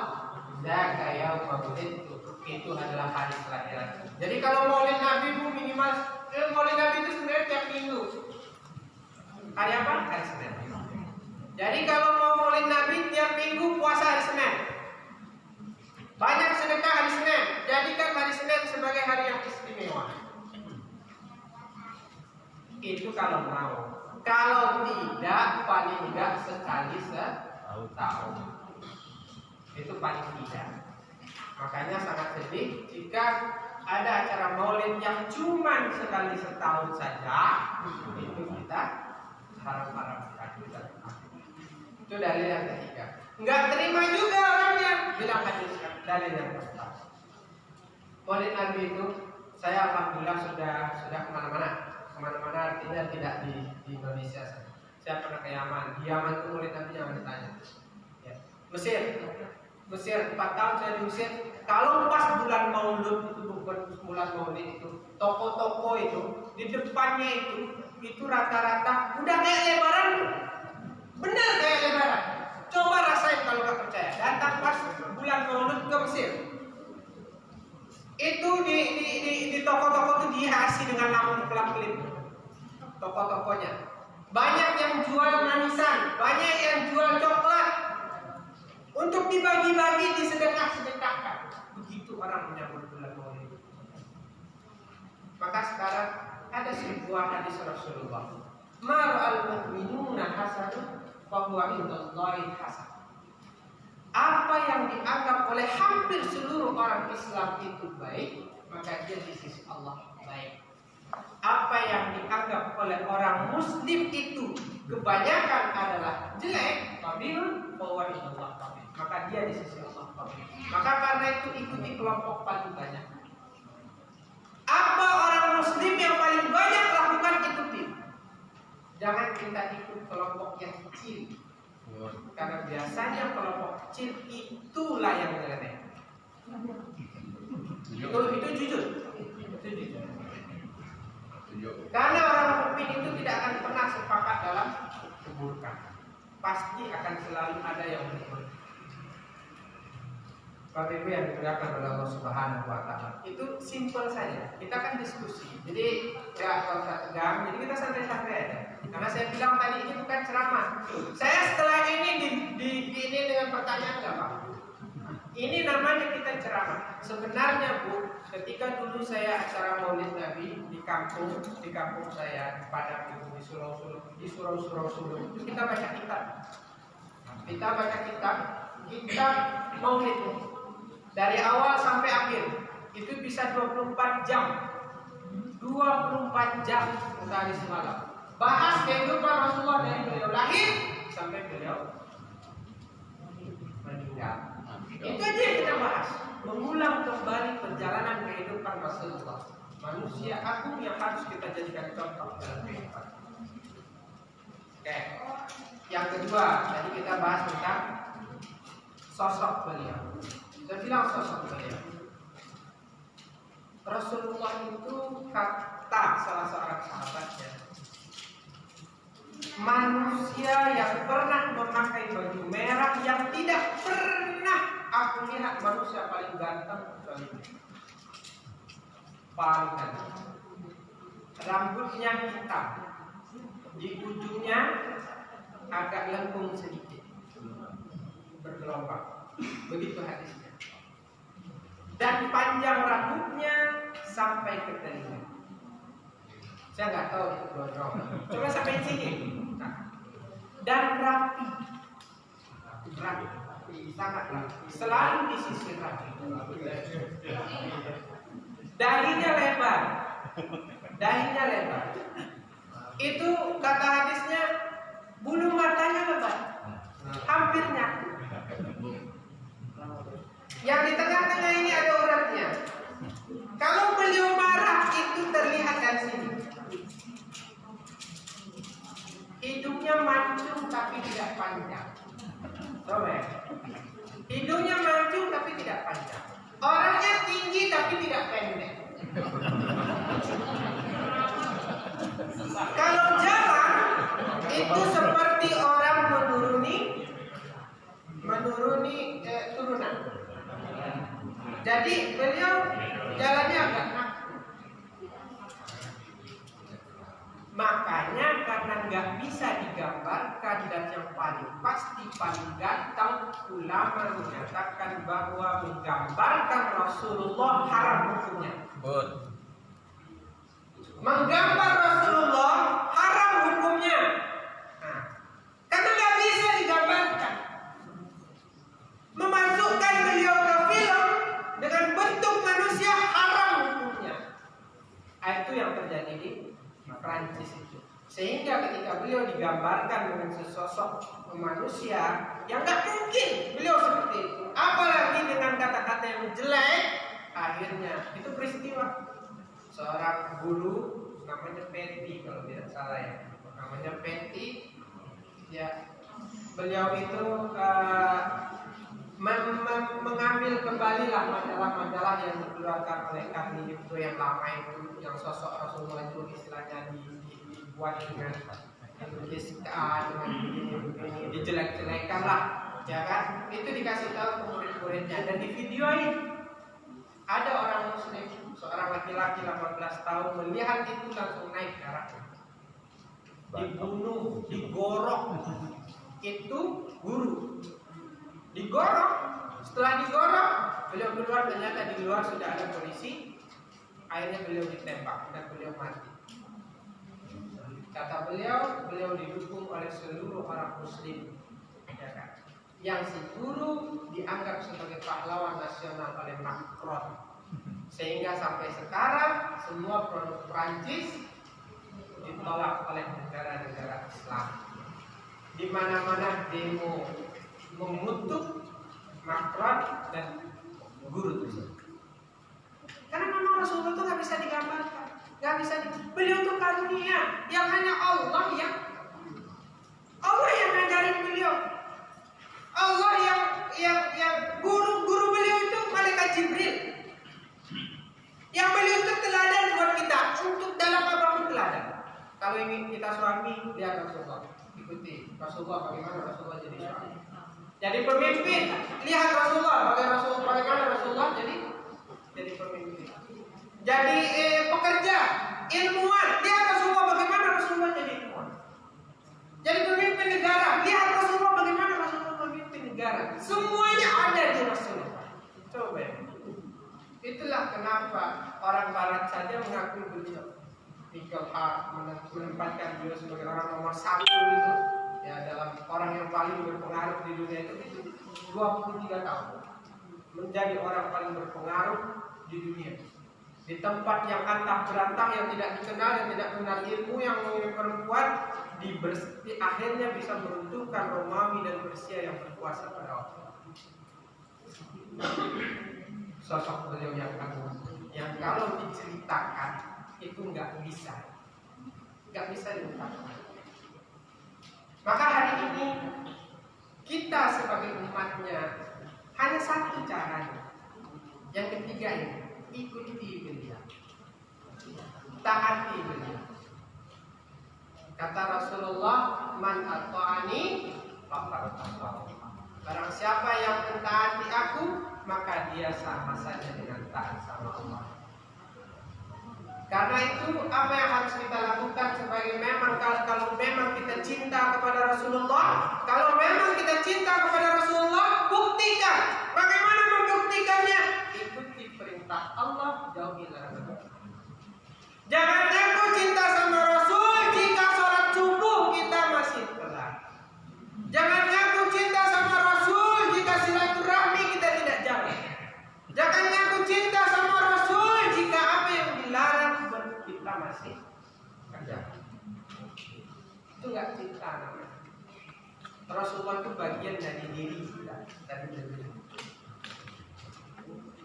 Zaka yauma wulidtu, itu adalah hari kelahiran. Jadi kalau Maulid Nabi Bu minimal Maulid Nabi itu sebenarnya tiap minggu. Hari apa? Hari Senin. Jadi kalau mau Maulid Nabi tiap minggu puasa hari Senin. Banyak sedekah hari Senin. Jadikan hari Senin sebagai hari yang istimewa. Itu kalau mau. Kalau tidak, paling tidak sekali setahun. Itu paling tidak. Makanya sangat sedih jika ada acara maulid yang cuma sekali setahun saja. Itu kita harap-harapkan. Itu dalil yang ketiga. Enggak terima juga orangnya. Bilang hadis dalil yang keempat. Maulid Nabi itu saya alhamdulillah sudah kemana-mana artinya tidak di Indonesia. Saya pernah ke Yaman. Di Yaman itu Maulid Nabi jangan ditanya. Ya. Mesir 4 tahun saya di Mesir. Kalau pas bulan Maulud bulan Maulid itu toko-toko itu di depannya itu rata-rata udah kayak lebaran. Benar kayak lebaran. Coba rasain kalau nggak percaya. Datang pas bulan Maulud ke Mesir. Itu di toko-toko itu dihiasi dengan lampu kelap-kelip. Toko-tokonya. Banyak yang jual manisan, banyak yang jual coklat. Untuk dibagi-bagi, disedekah-sedekahkan. Begitu orang menyambut bulan Maulid. Maka sekarang ada sebuah hadis Rasulullah. Mar'al mu'minuna hasanun fa huwa indallahi hasan. Apa yang dianggap oleh hampir seluruh orang Islam itu baik, maka dia di sisi Allah baik. Apa yang dianggap oleh orang Muslim itu kebanyakan adalah jelek, qabilun fa huwa indallahi qabil. Maka dia di sisi Allah qabil. Maka karena itu ikuti kelompok paling banyak. Apa orang Muslim yang paling banyak lakukan, ikuti. Jangan kita ikut kelompok yang kecil. Karena biasanya kelompok kecil itulah yang nyeleneh. Itu jujur. Karena orang mukmin itu tidak akan pernah sepakat dalam keburukan. Pasti akan selalu ada yang berbuat. Bapak Ibu yang dimuliakan oleh Allah Subhanahu wa taala. Itu simpel saja. Kita kan diskusi. Jadi enggak usah tegang, jadi kita santai-santai aja. Karena saya bilang tadi ini bukan ceramah. Saya setelah ini ini dengan pertanyaan enggak Pak? Ini namanya kita ceramah. Sebenarnya Bu, ketika dulu saya acara Maulid Nabi di kampung saya di Padang itu di surau itu kita baca kitab. Kita Maulid dari awal sampai akhir itu bisa 24 jam sehari semalam. Bahas kehidupan Rasulullah dari beliau lahir sampai beliau meninggal. Itu aja yang kita bahas. Mengulang kembali perjalanan kehidupan Rasulullah, manusia agung yang harus kita jadikan contoh dalam kehidupan. Oke. Yang kedua, tadi kita bahas tentang sosok beliau. Saya bilang sosok beliau. Rasulullah itu kata salah seorang sahabatnya, manusia yang pernah memakai baju merah yang tidak pernah aku lihat manusia paling ganteng kecuali paling ganteng. Rambutnya hitam, di ujungnya agak lengkung sedikit, bergelombang. Begitu hadisnya. Dan panjang rambutnya sampai ke telinga. Saya nggak tahu itu gondrong. Coba sampai sini. Dan rapi, sangat rapi. Selalu di sisi rapi. Dahinya lebar. Itu kata hadisnya, bulu matanya lebar, hampir nyatu. Yang di tengah-tengah ini ada uratnya. Kalau beliau marah itu terlihat dari sini. Hidungnya mancung tapi tidak panjang. Coba ya. Hidungnya mancung tapi tidak panjang. Orangnya tinggi tapi tidak pendek. Kalau jalan itu seperti orang menuruni turunan. bisa digambarkan dan yang paling pasti paling ganteng, ulama menyatakan bahwa menggambarkan Rasulullah haram hukumnya. Menggambar Rasulullah haram hukumnya. Nah, karena nggak bisa digambarkan. Memasukkan beliau ke film dengan bentuk manusia haram hukumnya. Itu yang terjadi di Prancis itu. Sehingga ketika beliau digambarkan dengan sesosok manusia yang nggak mungkin beliau seperti itu, apalagi dengan kata-kata yang jelek, akhirnya itu peristiwa seorang guru namanya Petty kalau tidak salah ya, namanya Petty ya, beliau itu mengambil kembalilah majalah-majalah yang dikeluarkan oleh kami itu yang lama itu, yang sosok Rasulullah itu istilahnya dibuat dengan tuliskan dengan begini dijelek-jelekan lah, ya kan? Itu dikasih tahu ke murid-muridnya dan di videoin. Ada orang muslim, seorang laki-laki 18 tahun melihat itu langsung naik darahnya, dibunuh, digorok. Itu guru digorok. Setelah digorok, beliau keluar, ternyata di luar sudah ada polisi. Akhirnya beliau ditembak dan beliau mati. Kata beliau didukung oleh seluruh orang muslim, ya kan? Yang si guru dianggap sebagai pahlawan nasional oleh Macron, sehingga sampai sekarang semua produk Prancis ditolak oleh negara-negara Islam. Di mana-mana demo mengutuk Macron dan guru tersebut. Karena memang Rasulullah itu nggak bisa digambarkan, nggak bisa. Beliau itu karunia yang hanya Allah yang ngajarin beliau. Allah yang guru beliau itu malaikat Jibril. Yang beliau itu teladan buat kita untuk dalam apapun teladan. Kalau ingin kita suami, lihat Rasulullah, ikuti Rasulullah bagaimana Rasulullah jadi suami. Jadi pemimpin, lihat Rasulullah bagaimana Rasulullah jadi pemimpin. Jadi pekerja, ilmuwan, lihat Rasulullah bagaimana Rasulullah jadi ilmuwan. Jadi pemimpin negara, lihat Rasulullah bagaimana Rasulullah memimpin negara. Semuanya ada di Rasulullah. Coba ya. Itulah kenapa orang Barat saja mengakui beliau. Nigel Hart menempatkan beliau sebagai orang nomor 1 itu, ya, dalam orang yang paling berpengaruh di dunia itu 23 tahun menjadi orang paling berpengaruh di dunia. Di tempat yang antah berantah, yang tidak dikenal, yang tidak kenal ilmu, yang perempuan akhirnya bisa meruntuhkan Romawi dan Persia yang berkuasa pada waktu itu. Sosok beliau yang agung, yang kalau diceritakan itu nggak bisa diungkapkan. Maka hari ini kita sebagai umatnya hanya satu caranya. Yang ketiga ini, ikuti beliau, taati beliau. Kata Rasulullah, man ata'ani faqad ata'ani. Barang siapa yang mentaati aku, maka dia sama saja dengan taat sama Allah. Karena itu apa yang harus kita lakukan sebagai kalau memang kita cinta kepada Rasulullah, kalau memang kita cinta kepada Rasulullah, buktikan. Bagaimana membuktikannya? Ikuti perintah Allah, jauhi larangan. Jangan aku cinta sama Rasul jika sholat subuh kita masih telat. Jangan aku cinta sama Rasul jika silaturahmi kita tidak jalan. Jangan aku cinta sama Rasul jika apa yang dilarang kita masih kerjakan. Itu nggak cinta namanya. Rasulullah itu bagian dari diri kita,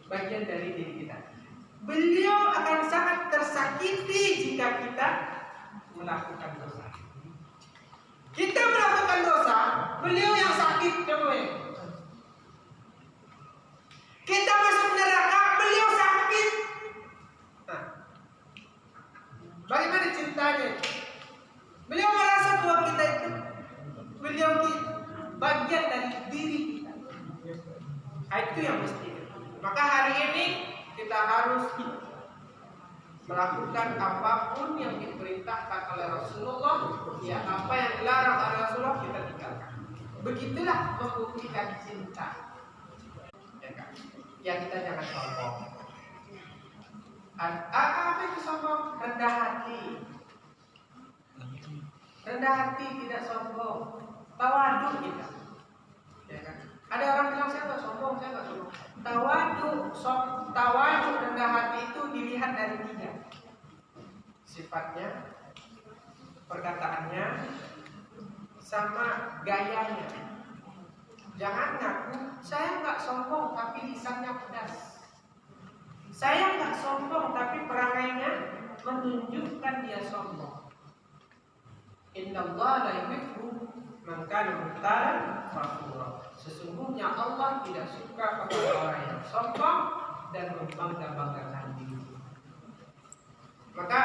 bagian dari diri kita. Beliau akan sangat tersakiti jika kita melakukan dosa. Kita melakukan dosa, beliau yang sakit kemudian. Kita masuk neraka, beliau sakit. Nah, bagaimana cintanya? Beliau merasa bahwa kita itu, beliau bagian dari diri kita. Itu yang mesti. Maka hari ini kita harus melakukan apapun yang diperintahkan oleh Rasulullah, ya apa yang dilarang oleh Rasulullah kita tinggalkan. Begitulah membuktikan cinta. Ya kan? Ya kita jangan sombong. Apa itu sombong? Rendah hati. Rendah hati, tidak sombong. Tawadu kita. Ya kan? Ada orang bilang saya nggak sombong, saya nggak sombong. Tawadu rendah hati itu dilihat dari 3. Sifatnya, perkataannya, sama gayanya. Jangan ngaku saya nggak sombong tapi lisannya pedas. Saya nggak sombong tapi perangainya menunjukkan dia sombong. Innallaha la yuhibbu man kana mukhtalan fakhura. Sesungguhnya Allah tidak suka kepada orang yang sombong dan membangga-banggakan diri. Maka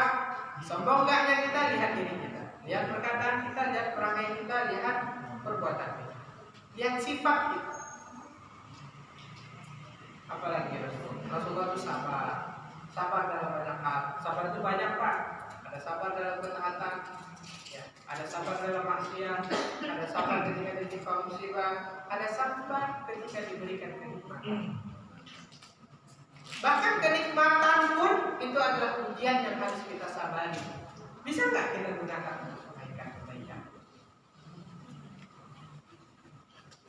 sombong enggaknya kita lihat diri kita, lihat perkataan kita, lihat perangai kita, lihat perbuatan kita, lihat sifat kita. Apalagi Rasulullah itu sabar dalam banyak hal. Sabar itu banyak Pak. Ada sabar dalam ketaatan, ya. Ada sabar dalam maksiat, ada sabar ketika ditimpa musibah, ada sabar ketika diberikan kenikmatan. Bahkan kenikmatan pun itu adalah ujian yang harus kita sabari. Bisa nggak kita gunakan untuk kebaikan?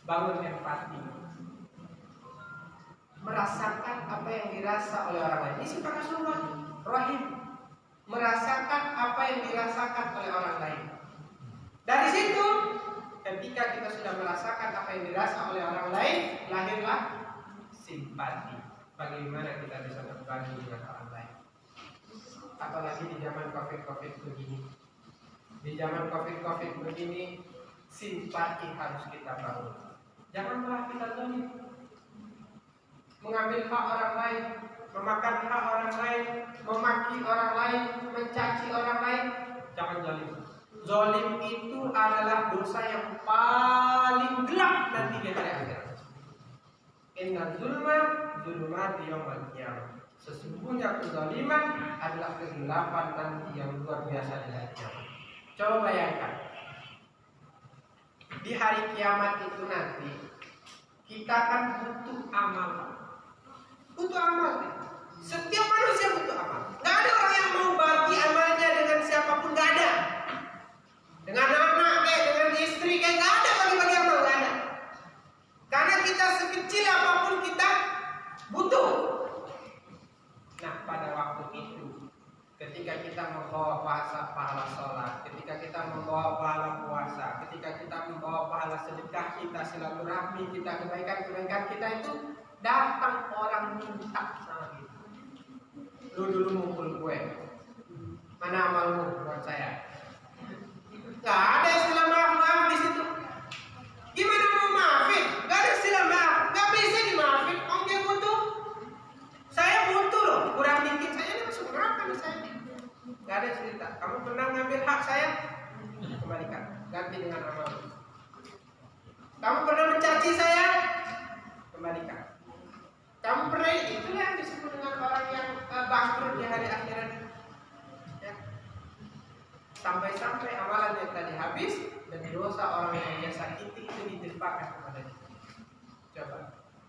Bangun empati, merasakan apa yang dirasa oleh orang lain. Ini sifat Rasulullah, Rahim, merasakan apa yang dirasakan oleh orang lain. Dari situ, ketika kita sudah merasakan apa yang dirasa oleh orang lain, lahirlah simpati. Bagaimana kita bisa berbagi dengan orang lain? Apalagi di zaman COVID begini. Di zaman COVID begini, simpati harus kita bangun. Janganlah kita zalim, mengambil hak orang lain, memakan hak orang lain, memaki orang lain, mencaci orang lain. Jangan zalim. Zalim itu adalah dosa yang paling gelap nanti di hari akhirat. Inna zulma zulumati yaumil qiyamah. Sesungguhnya kezaliman adalah kegelapan nanti yang luar biasa di hari kiamat. Coba bayangkan, di hari kiamat itu nanti kita akan butuh amal. Butuh amal. Setiap manusia butuh amal. Gak ada orang yang mau bagi amalnya dengan siapapun, gak ada. Dengan anak dengan istri gak ada bagi-bagi amal, gak ada. Karena kita sekecil apapun kita butuh. Nah, pada waktu itu, ketika kita membawa pahala sholat, ketika kita membawa pahala puasa, ketika kita membawa pahala sedekah kita, silaturahmi kita, kebaikan-kebaikan kita itu, datang orang minta sama kita. Lu dulu mukul gue, mana amalmu buat saya? Gak ada istilah maaf di situ. Gimana mau maafin? Gak ada istilah maaf. Gak bisa dimaafin. Om dia butuh. Saya butuh loh. Kurang dikit saya langsung maafkan saya. Gak ada cerita. Kamu pernah ngambil hak saya? Kembalikan. Ganti dengan amal. Kamu pernah mencaci saya? Kembalikan. Kamu pernah, itulah yang disebut dengan orang yang bangkrut di hari akhirat. Ya. Sampai-sampai amalannya tadi habis dan dosa orang yang dia sakiti itu ditimpakan kepada dia. Coba,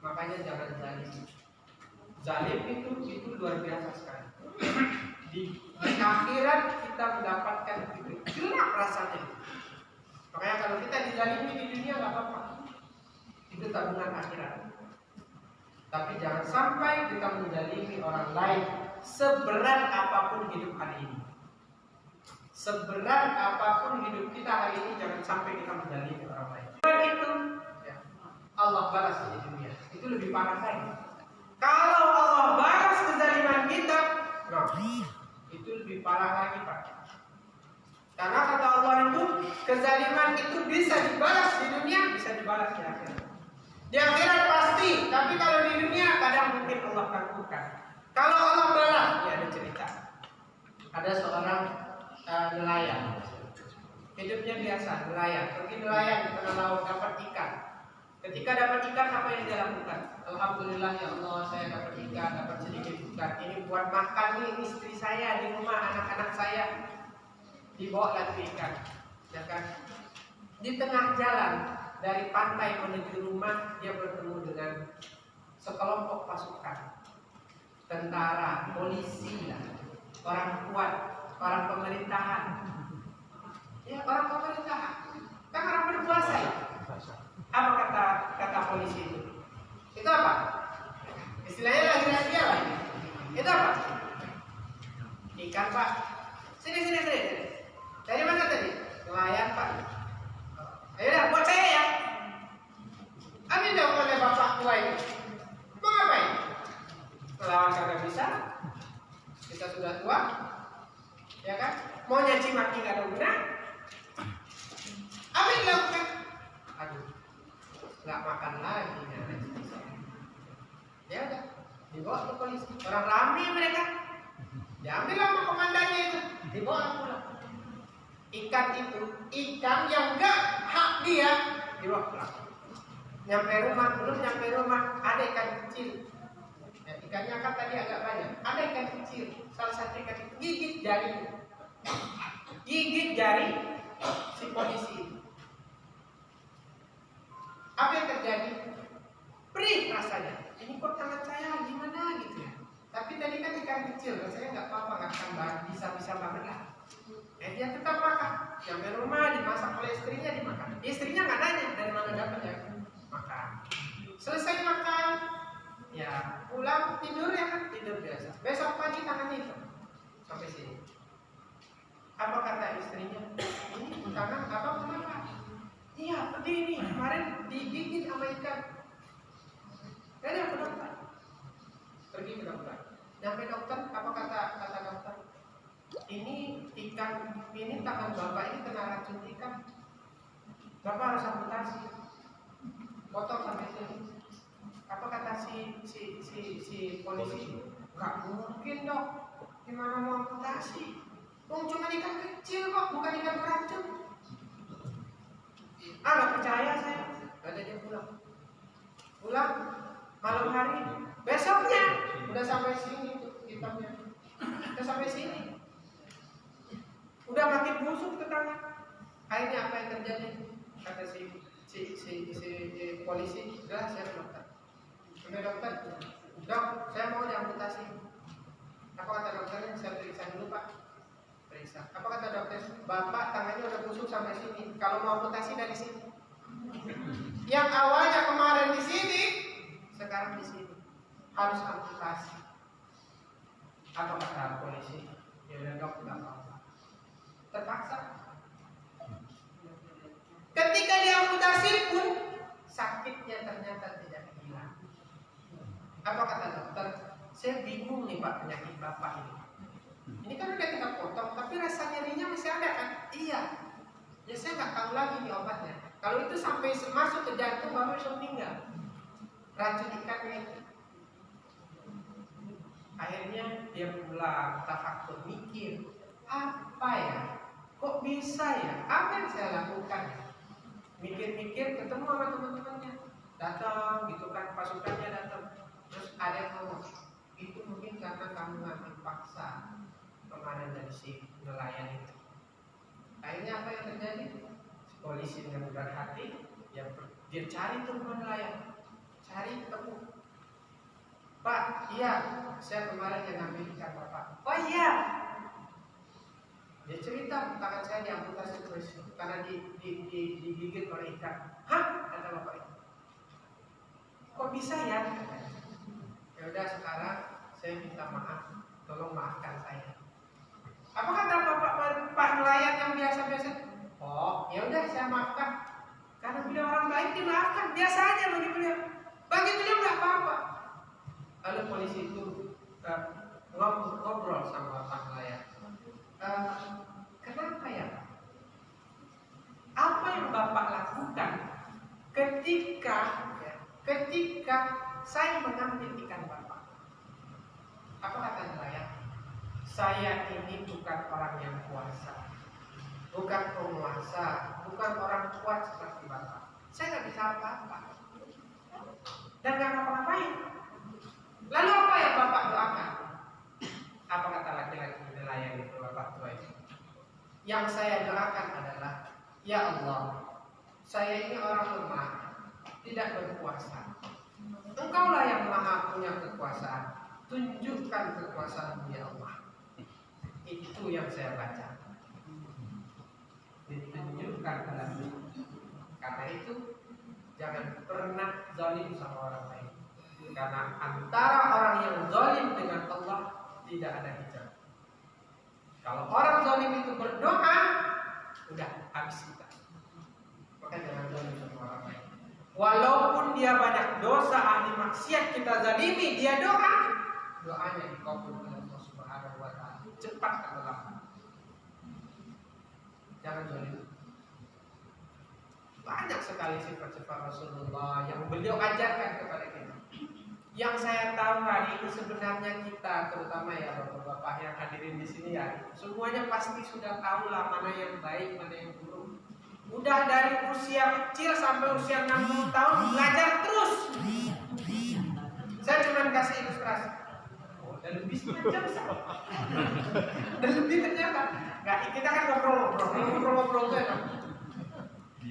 makanya jangan zalim. Zalim itu luar biasa sekali. Di akhirat kita mendapatkan itu gelap rasanya. Makanya kalau kita dizalimi di dunia nggak apa-apa, itu tabungan akhirat. Tapi jangan sampai kita menzalimi orang lain seberat apapun hidup hari ini. Seberat apapun hidup kita hari ini, jangan sampai kita menzalimi orang lain. Dan itu ya, Allah balas di dunia. Itu lebih parah lagi. Kalau Allah balas kezaliman kita, nah, itu lebih parah lagi Pak. Karena kata Allah itu, kezaliman itu bisa dibalas di dunia, bisa dibalas di akhirat. Di akhirat pasti, tapi kalau di dunia kadang mungkin Allah lakukan. Kalau Allah balas, ya ada cerita. Ada seorang nelayan, hidupnya biasa, nelayan, pergi nelayan di tengah laut dapat ikan. Ketika dapat ikan, apa yang dia lakukan? Alhamdulillah ya Allah, saya dapat ikan, dapat sedikit ikan. Ini buat makan nih istri saya di rumah, anak-anak saya. Dibawa lagi ikan, ya kan? Di tengah jalan dari pantai menuju rumah, dia bertemu dengan sekelompok pasukan, tentara, polisi, orang kuat, orang pemerintahan. Ya, orang pemerintahan. Kan orang berkuasa ya. Apa kata polisi itu? Itu apa? Istilahnya lagi-lagi apa? Itu apa? Ikan Pak. Sini. Dari mana tadi? Nelayan Pak. Ayo dah, buat saya ya. Ambil dong oleh bapak tua ini. Mau ngapain? Melawan kagak bisa. Kita sudah tua, ya kan? Mau nyaci maki gak ada guna. Ambil dilakukan. Aduh, nggak makan lagi. Ya udah, dibawa ke polisi. Orang ramai mereka. Diambil sama komandannya itu, dibawa pulang. Ikan itu, ikan yang enggak hak dia, dibawa pulang. Belum nyampe rumah, ada ikan kecil. Ya, ikannya kan tadi agak banyak. Ada ikan kecil, salah satu ikan kecil, gigit jari si polisi itu. Apa yang terjadi? Perih rasanya. Ini kok tangan saya gimana gitu ya. Tapi tadi kan ikan kecil, rasanya nggak apa-apa, nggak akan bisa banget lah. Dia tetap makan. Sampai rumah dimasak oleh istrinya, dimakan. Istrinya nggak nanya dari mana dapat ya, makan. Selesai makan, ya pulang tidur ya kan, tidur biasa. Besok pagi tangannya itu sampai sini. Apa kata istrinya? Ini tangan apa kenapa? Iya, pedih nih, kemarin digigit sama ikan. Jadi aku dokter. Pergi ke dokter. Sampai dokter, apa kata dokter? Ini ikan, ini tangan bapak ini kena racun ikan. Bapak harus amputasi. Potong sampai sini. Apa kata si polisi? Gak mungkin dok. Gimana mau amputasi? Cuma ikan kecil kok, bukan ikan beracun. Nggak percaya saya. Ada dia pulang malam hari, besoknya udah sampai sini tuh hitamnya, udah sampai sini, udah makin busuk ke tangan. Akhirnya apa yang terjadi? Kata si polisi, udah saya dokter. Sampai dokter, dok, saya mau diamputasi. Apa kata dokternya? Saya periksa dulu pak. Periksa. Apa kata dokter? Bapak tangannya udah busuk sampai sini. Kalau mau amputasi dari sini. Yang awalnya kemarin di sini, sekarang di sini. Harus amputasi. Apa kata polisi? Ya udah dok, nggak apa-apa. Terpaksa. Ketika diamputasi pun sakitnya ternyata tidak hilang. Apa kata dokter? Saya bingung nih pak penyakit bapak ini. Ini kan udah kita potong, tapi rasa nyerinya masih ada kan? Iya. Ya saya nggak tahu lagi di obatnya. Kalau itu sampai masuk ke jantung baru bisa meninggal. Racun ikannya itu. Akhirnya dia pulang, tafakur mikir, apa ya? Kok bisa ya? Apa yang saya lakukan? Mikir-mikir, ketemu sama teman-temannya, datang gitu kan, pasukannya datang. Terus ada yang ngomong, itu mungkin karena kamu ngambil paksa kemarin dari si nelayan itu. Akhirnya apa yang terjadi? Polisi dengan berat hati, dia cari tuh nelayan, cari ketemu. Pak, iya, saya kemarin yang ngambil ikan bapak. Oh iya. Dia cerita tangan saya diamputasi terus karena digigit oleh ikan. Hah? Kata bapak itu. Kok bisa ya? Ya udah sekarang saya minta maaf, tolong maafkan saya. Apa kata Pak nelayan yang biasa-biasa? Oh, ya udah saya maafkan. Karena beliau orang baik dimaafkan, biasa aja bagi beliau. Bagi beliau nggak apa-apa. Lalu polisi itu ngobrol sama Pak nelayan. Kenapa ya Pak? Apa yang Bapak lakukan ketika saya mengambil ikan Bapak? Apa kata nelayan? Saya ini bukan orang yang kuasa, bukan penguasa, bukan orang kuat seperti Bapak. Saya nggak bisa apa-apa. dan nggak ngapa-ngapain. Lalu apa yang Bapak doakan? Apa kata laki-laki nelayan itu, Bapak tua itu? Yang saya doakan adalah, ya Allah, saya ini orang lemah, tidak berkuasa. Engkaulah yang maha punya kekuasaan. Tunjukkan kekuasaan-Mu ya Allah. Itu yang saya baca. Ditunjukkan dalam itu. Karena itu jangan pernah zalim sama orang lain. Karena antara orang yang zalim dengan Allah tidak ada hijab. Kalau orang zalim itu berdoa, udah habis kita. Maka jangan zalim sama orang lain. Walaupun dia banyak dosa, ahli maksiat, kita zalimi, dia doa, doanya dikabul oleh Allah Subhanahu wa taala. Cepat atau lambat. Jangan zalim. Banyak sekali sifat-sifat Rasulullah yang beliau ajarkan kepada kita. Yang saya tahu hari ini sebenarnya kita, terutama ya bapak-bapak yang hadirin di sini ya, semuanya pasti sudah tahu lah mana yang baik, mana yang buruk. Udah dari usia kecil sampai usia 60 tahun belajar terus. Saya cuma kasih ilustrasi. Oh, udah lebih setengah jam sih. Udah lebih ternyata. Nggak, kita kan ngobrol-ngobrol tuh enak.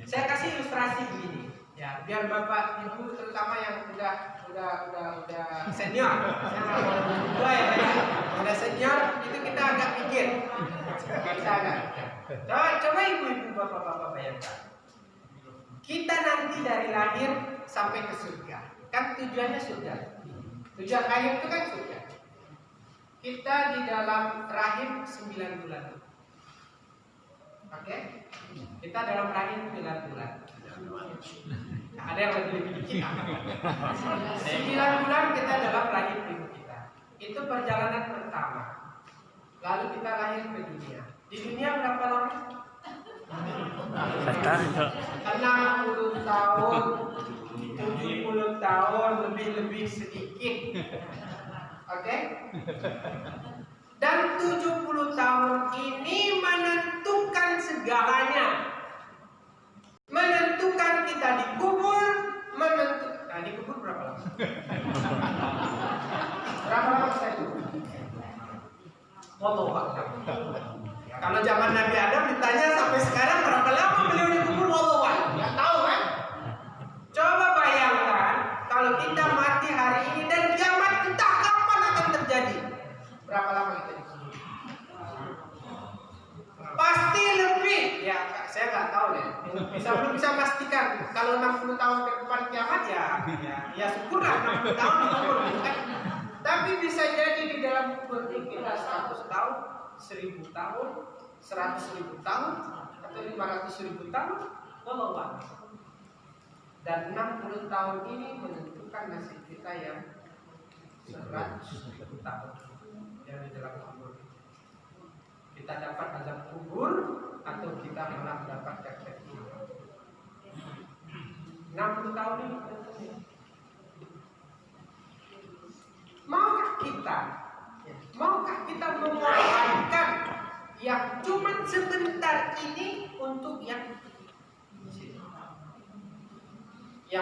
Saya kasih ilustrasi begini, ya, biar bapak ibu terutama yang udah senior, saya nggak mau tua ya, udah senior itu kita agak pikir, kita agak. Coba ibu-ibu bapak-bapak bayangkan, kita nanti dari lahir sampai ke surga, kan tujuannya surga, tujuan akhir itu kan surga. Kita di dalam rahim 9 bulan. Oke? Kita dalam rahim 9 bulan. Ada yang lebih kita. 9 bulan kita dalam rahim ibu kita. Itu perjalanan pertama. Lalu kita lahir ke dunia. Di dunia berapa lama? 60 tahun, 70 tahun, lebih sedikit. Oke? Dan 70 tahun ini menentukan segalanya. Menentukan kita dikubur, dikubur berapa lama? Berapa lama saya dikubur? Wallahu a'lam. Kalau zaman Nabi Adam ditanya sampai sekarang berapa lama beliau dikubur, wallahu a'lam. Enggak tahu kan? Coba bayangkan kalau kita mati hari ini dan kiamat entah kapan akan terjadi. Berapa lama kita dikubur? Pasti lebih. Ya, saya nggak tahu deh. Belum bisa pastikan. Kalau 60 tahun ke depan kiamat ya syukurlah 60 tahun dikubur. Tapi bisa jadi di dalam kubur kita 100 tahun, 1000 tahun, 100.000 tahun, atau 500.000 tahun, wallahu a'lam. Dan 60 tahun ini menentukan nasib kita yang 100 tahun yang di dalam kubur. Kita dapat azab kubur atau kita malah mendapatkan kehidupan. 60 tahun ini tentunya. Maukah kita mengorbankan yang cuma sebentar ini untuk yang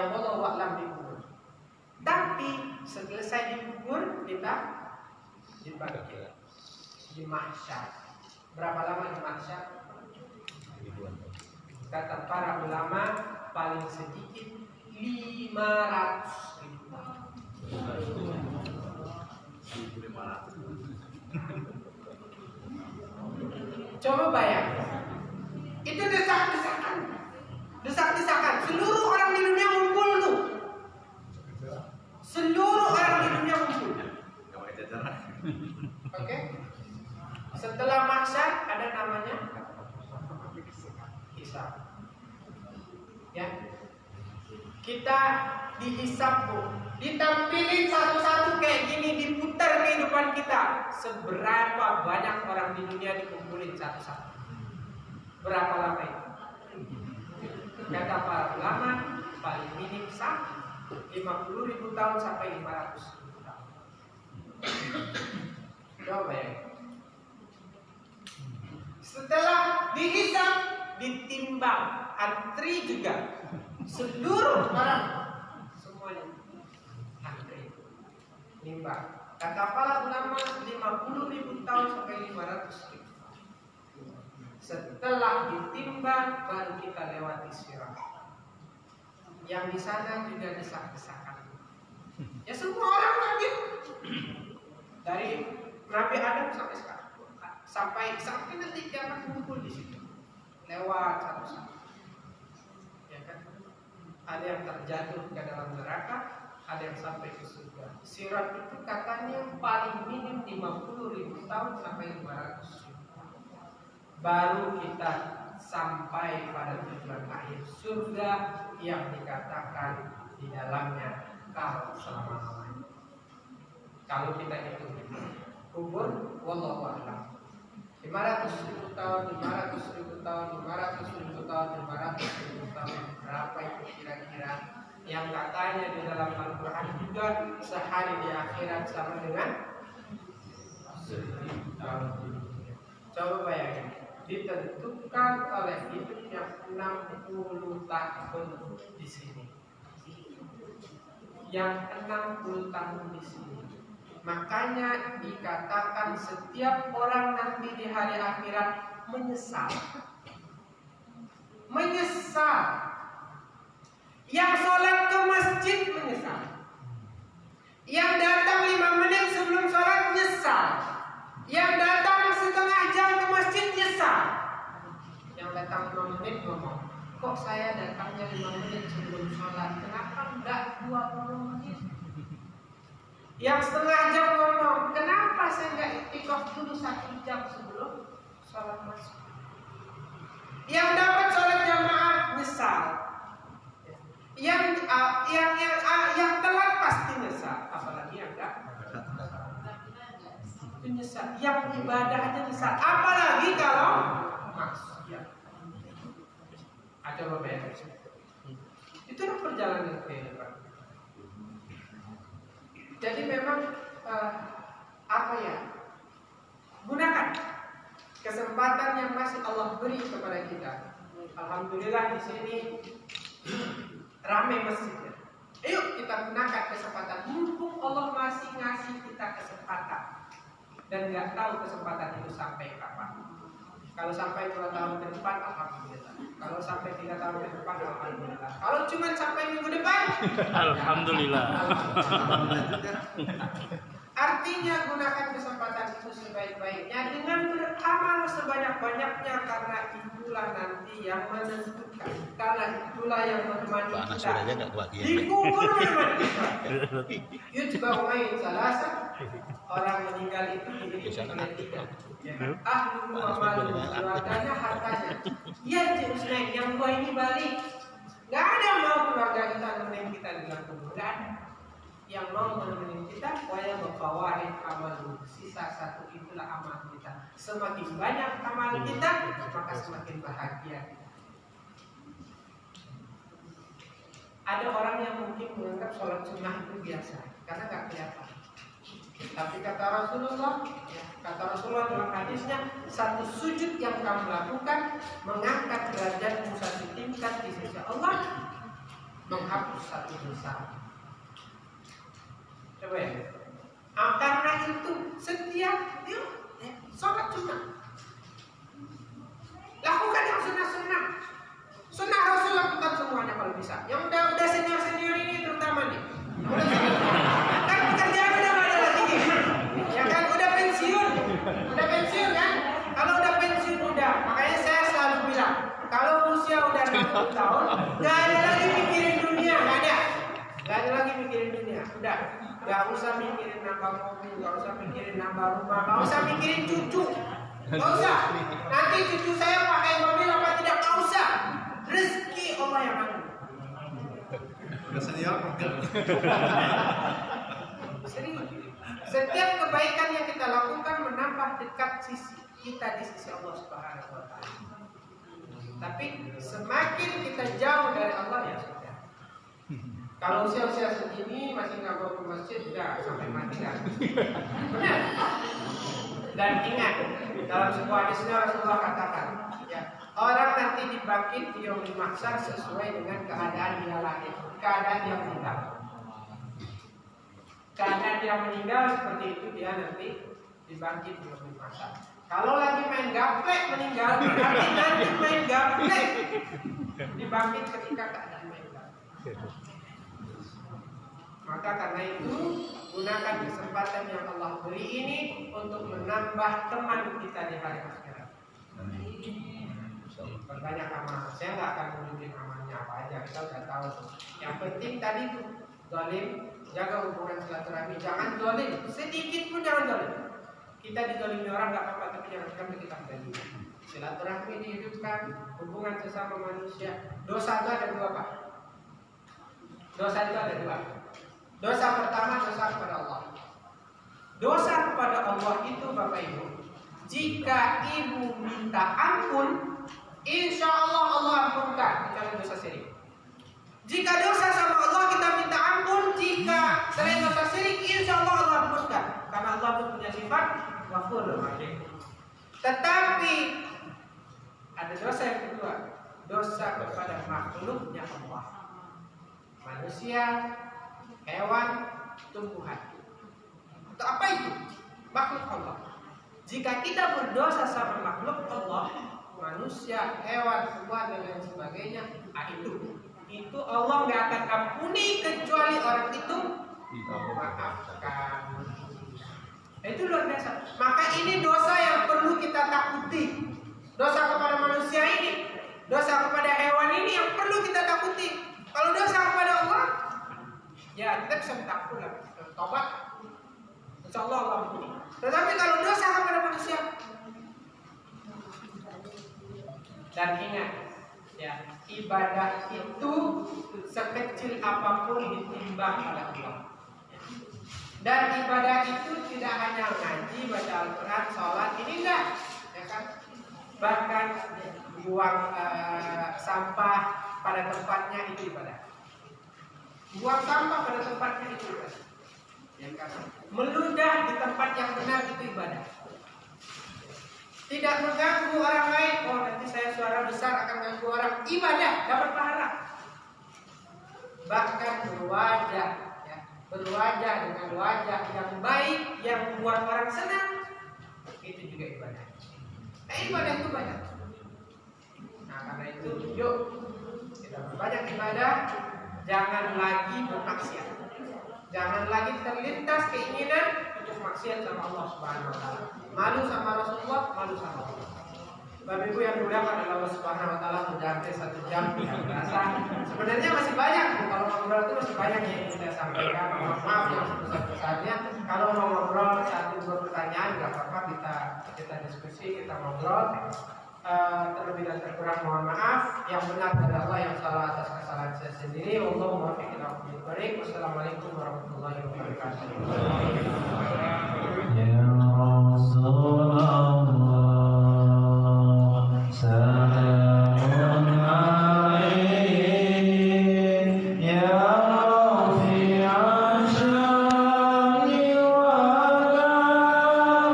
wallahu a'lam dikubur. Tapi selesai dikubur kita dibangkit di mahsyar. Berapa lama di mahsyar? Kata para ulama paling sedikit 500.000 tahun. 1.500. Coba bayangkan, itu desak-desakan. Seluruh orang di dunia ngumpul tuh. Seluruh orang di dunia ngumpul. Oke? Setelah mahsyar ada namanya hisab. Ya. Kita dihisab, Bu. Ditampilin satu-satu kayak gini, diputar kehidupan kita. Seberapa banyak orang di dunia dikumpulin satu-satu? Berapa lama itu? Kata para ulama paling minim 50.000 tahun sampai 500.000 tahun. Coba ya. Setelah dihisab, ditimbang, antri juga seluruh orang semuanya. Nimba. Kata para ulama 50.000 tahun sampai 500.000. Setelah ditimba baru kita lewati sirat. Yang di sana juga desak-desakan. Ya semua orang lagi dari Nabi Adam sampai sekarang, sampai nanti kiamat kumpul di situ. Lewat satu-satu. Ya kan? Ada yang terjatuh ke dalam neraka, ada yang sampai ke surga. Sirat itu katanya paling minim 50.000 tahun sampai 500.000. Baru kita sampai pada tujuan akhir surga yang dikatakan di dalamnya kal selama-lamanya. Kalau kita hitung kubur, wallahu a'lam. 500.000 tahun, 500.000 tahun, 500.000 tahun, 500.000 tahun. Berapa itu kira-kira? Yang katanya di dalam Al-Quran juga sehari di akhirat sama dengan 1.000 tahun. Coba bayangin, ditentukan oleh hidupnya 60 tahun di sini. Yang 60 tahun di sini. Makanya dikatakan setiap orang nanti di hari akhirat menyesal. Menyesal. Yang sholat ke masjid menyesal. Yang datang 5 menit sebelum sholat nyesal. Yang datang setengah jam ke masjid nyesal. Yang datang 5 menit ngomong, kok saya datangnya 5 menit sebelum sholat, kenapa enggak 20 menit? Yang setengah jam ngomong, kenapa saya enggak itikaf dulu 1 jam sebelum sholat masuk? Yang dapat sholat jamaah nyesal. Yang telat pasti nyesal, apalagi yang enggak nyesal. Yang ibadahnya nyesal, apalagi kalau maksiat. Coba bayangin. Itu adalah perjalanan kehidupan. Jadi memang gunakan kesempatan yang masih Allah beri kepada kita. Alhamdulillah di sini ramai masjidnya. Ayo kita gunakan kesempatan. Mumpung Allah masih ngasih kita kesempatan. Dan nggak tahu kesempatan itu sampai kapan. Kalau sampai 2 tahun ke depan, alhamdulillah. Kalau sampai 3 tahun ke depan, alhamdulillah. Kalau cuma sampai minggu depan, alhamdulillah. Artinya gunakan kesempatan itu sebaik-baiknya dengan beramal sebanyak-banyaknya, karena itulah nanti yang menentukan. Karena itulah yang menemani kita. Dikubur menemani kita. Yujba'u'ain salasa. Orang meninggal itu diberi oleh 3. Ahlu amalu, keluarganya, hartanya. Ya Ustaz, yang 2 ini balik. Gak ada mau keluarga kita nemenin kita di dalam kubur. Gak ada. Yang mau menemenin kita, waya berkawain amal. Sisa 1 itulah amal kita. Semakin banyak amal kita, maka semakin bahagia kita. Ada orang yang mungkin menganggap sholat sunnah itu biasa, karena gak kelihatan. Tapi kata Rasulullah dalam hadisnya, 1 sujud yang kamu lakukan mengangkat derajatmu 1 tingkat di sisi Allah, menghapus 1 dosa. Coba ya. Karena itu setiap sholat sunnah, lakukan yang sunnah-sunnah. Sunnah Rasul lakukan semuanya kalau bisa. Yang udah senior ini terutama nih. Kan pekerjaan udah gak ada lagi nih. Ya kan udah pensiun kan? Kalau udah pensiun udah. Makanya saya selalu bilang, kalau usia udah 60 tahun, gak ada lagi mikirin dunia, gak ada lagi mikirin dunia. Udah, gak usah mikirin nambah mobil, gak usah mikirin nambah rumah, gak usah mikirin cucu. Gak usah. Nanti cucu saya pakai mobil apa tidak, gak usah. Rezeki Allah yang ada. Udah senior enggak? Setiap kebaikan yang kita lakukan menambah dekat kita di sisi Allah Subhanahu wa taala. Tapi semakin kita jauh dari Allah, ya sudah. Kalau usia-usia segini masih nggak bawa ke masjid, udah sampai mati kan? Benar. Dan ingat, dalam sebuah hadisnya Rasulullah katakan, ya, orang nanti dibangkit di yaumul mahsyar sesuai dengan keadaan dia lahir, keadaan yang meninggal. Karena dia meninggal seperti itu, dia nanti dibangkit di lebih masa. Kalau lagi main gaplek meninggal, berarti nanti main gaplek dibangkit ketika keadaan main gaplek. Maka karena itu gunakan kesempatan yang Allah beri ini untuk menambah teman kita di hari akhirat. Berbanyak amal. Saya nggak akan menunjukin amalnya apa aja, kita udah tahu tuh. Yang penting tadi tuh zalim, jaga hubungan silaturahmi, jangan zalim, sedikit pun jangan zalim. Kita dizalimi orang nggak apa-apa, tapi jangan sampai kita berani. Silaturahmi dihidupkan, hubungan sesama manusia. Dosa itu ada dua, Pak. Dosa itu ada dua. Dosa pertama dosa kepada Allah. Dosa kepada Allah itu Bapak Ibu, jika ibu minta ampun, insya Allah Allah ampunkan. Kecuali dosa syirik. Jika dosa sama Allah kita minta ampun, jika selain dosa syirik, insya Allah Allah ampunkan. Karena Allah itu punya sifat Ghafur Rahim. Tetapi ada dosa yang kedua, dosa kepada makhluknya Allah, manusia, hewan, tumbuhan. Untuk apa itu? Makhluk Allah. Jika kita berdosa sama makhluk Allah, manusia, hewan, tumbuhan dan lain sebagainya, itu Allah nggak akan ampuni kecuali orang itu memaafkan. Itu luar biasa. Maka ini dosa yang perlu kita takuti. Dosa kepada manusia ini, dosa kepada hewan ini yang perlu kita takuti. Kalau dosa kepada Allah, ya kita bisa minta ampun lah, tobat, insya Allah Allah ampuni. Tetapi kalau dosa kepada manusia, dan ingat, ya ibadah itu sekecil apapun ditimbang oleh Allah. Dan ibadah itu tidak hanya ngaji, baca Al-Quran, sholat, ini enggak, ya kan? Bahkan buang sampah pada tempatnya itu ibadah. Buang sampah pada tempatnya itu ibadah. Ya kan? Meludah di tempat yang benar itu ibadah. Tidak mengganggu orang lain. Oh nanti saya suara besar akan mengganggu orang. Ibadah, dapat pahala. Bahkan berwajah dengan wajah yang baik, yang membuat orang senang, itu juga ibadah. Nah ibadah itu banyak. Nah karena itu yuk kita berbanyak ibadah. Jangan lagi bermaksiat. Jangan lagi terlintas keinginan untuk maksiat sama Allah Subhanahu wa taala. Malu sama Rasulullah, malu sama Allah. Bapak Ibu yang dimuliakan oleh Allah Subhanahu wa taala, sudah hampir 1 jam yang berasa. Sebenarnya masih banyak, kalau ngobrol itu masih banyak yang ingin saya sampaikan. Maaf yang sebesar-besarnya. Kalau mau ngobrol 1-2 pertanyaan nggak apa-apa, kita diskusi, kita ngobrol. Terlebih dan terkurang mohon maaf. Yang benar adalah Allah, yang salah atas kesalahan saya sendiri. Wallahu muwaffiq ila aqwamit thoriq. Wassalamualaikum warahmatullahi wabarakatuh. Ya Rasulullah, salamun alaik, ya rafi'an syani wa darajati,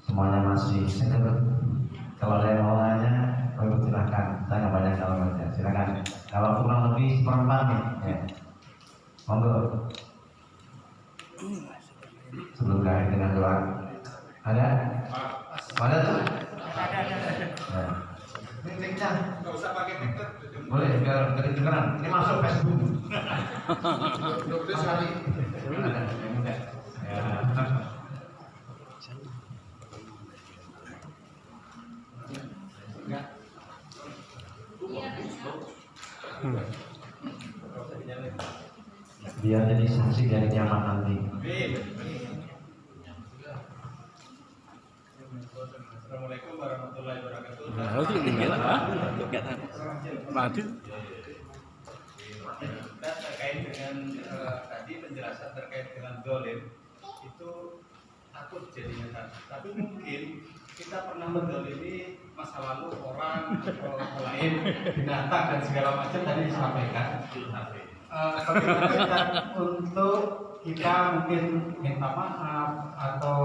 semuanya masih seger. Kalau ada yang mau nanya, silahkan. Saya nggak banyak kalau nanya, silakan. Kalau kurang lebih seperempat nih, ya. Monggo. Sebelum kami dengan doa, ada? Ada tuh? Ada. Ini kencang. Nggak usah pakai filter. Boleh, biar kedengeran. Ini masuk Facebook. Udah sekali. Ada, enggak? Ya. Biar jadi saksi dari kiamat nanti. Assalamualaikum warahmatullahi wabarakatuh. Mati. Terkait terkait dengan tadi penjelasan terkait dengan dolim itu takut jadinya. Tapi mungkin kita pernah mendolimi masa lalu orang atau lain, binatang dan segala macam tadi disampaikan. Bagaimana kita untuk kita mungkin minta maaf atau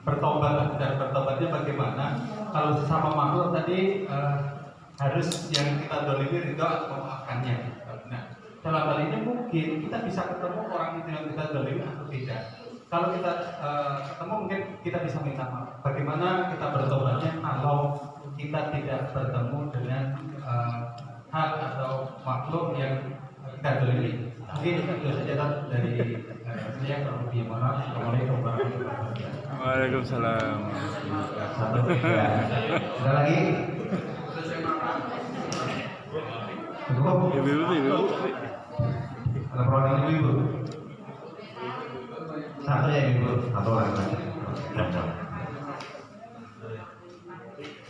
bertobat, dan bertobatnya bagaimana? Kalau sesama makhluk tadi harus yang kita dolimi ridho atau memaafkannya. Nah, dalam hal ini mungkin kita bisa ketemu orang itu yang kita dolimi atau tidak. Kalau kita ketemu mungkin kita bisa minta maaf. Bagaimana kita bertobatnya kalau kita tidak bertemu dengan hal atau makhluk yang kita dolimi? Mungkin itu saja dari saya. Kalau lebih mohon maaf. Assalamualaikum warahmatullahi wabarakatuh. Waalaikumsalam. Satu, dua. Ada lagi? Cukup? Ibu. Ada perwakilan ibu? Satu ya ibu, satu lagi.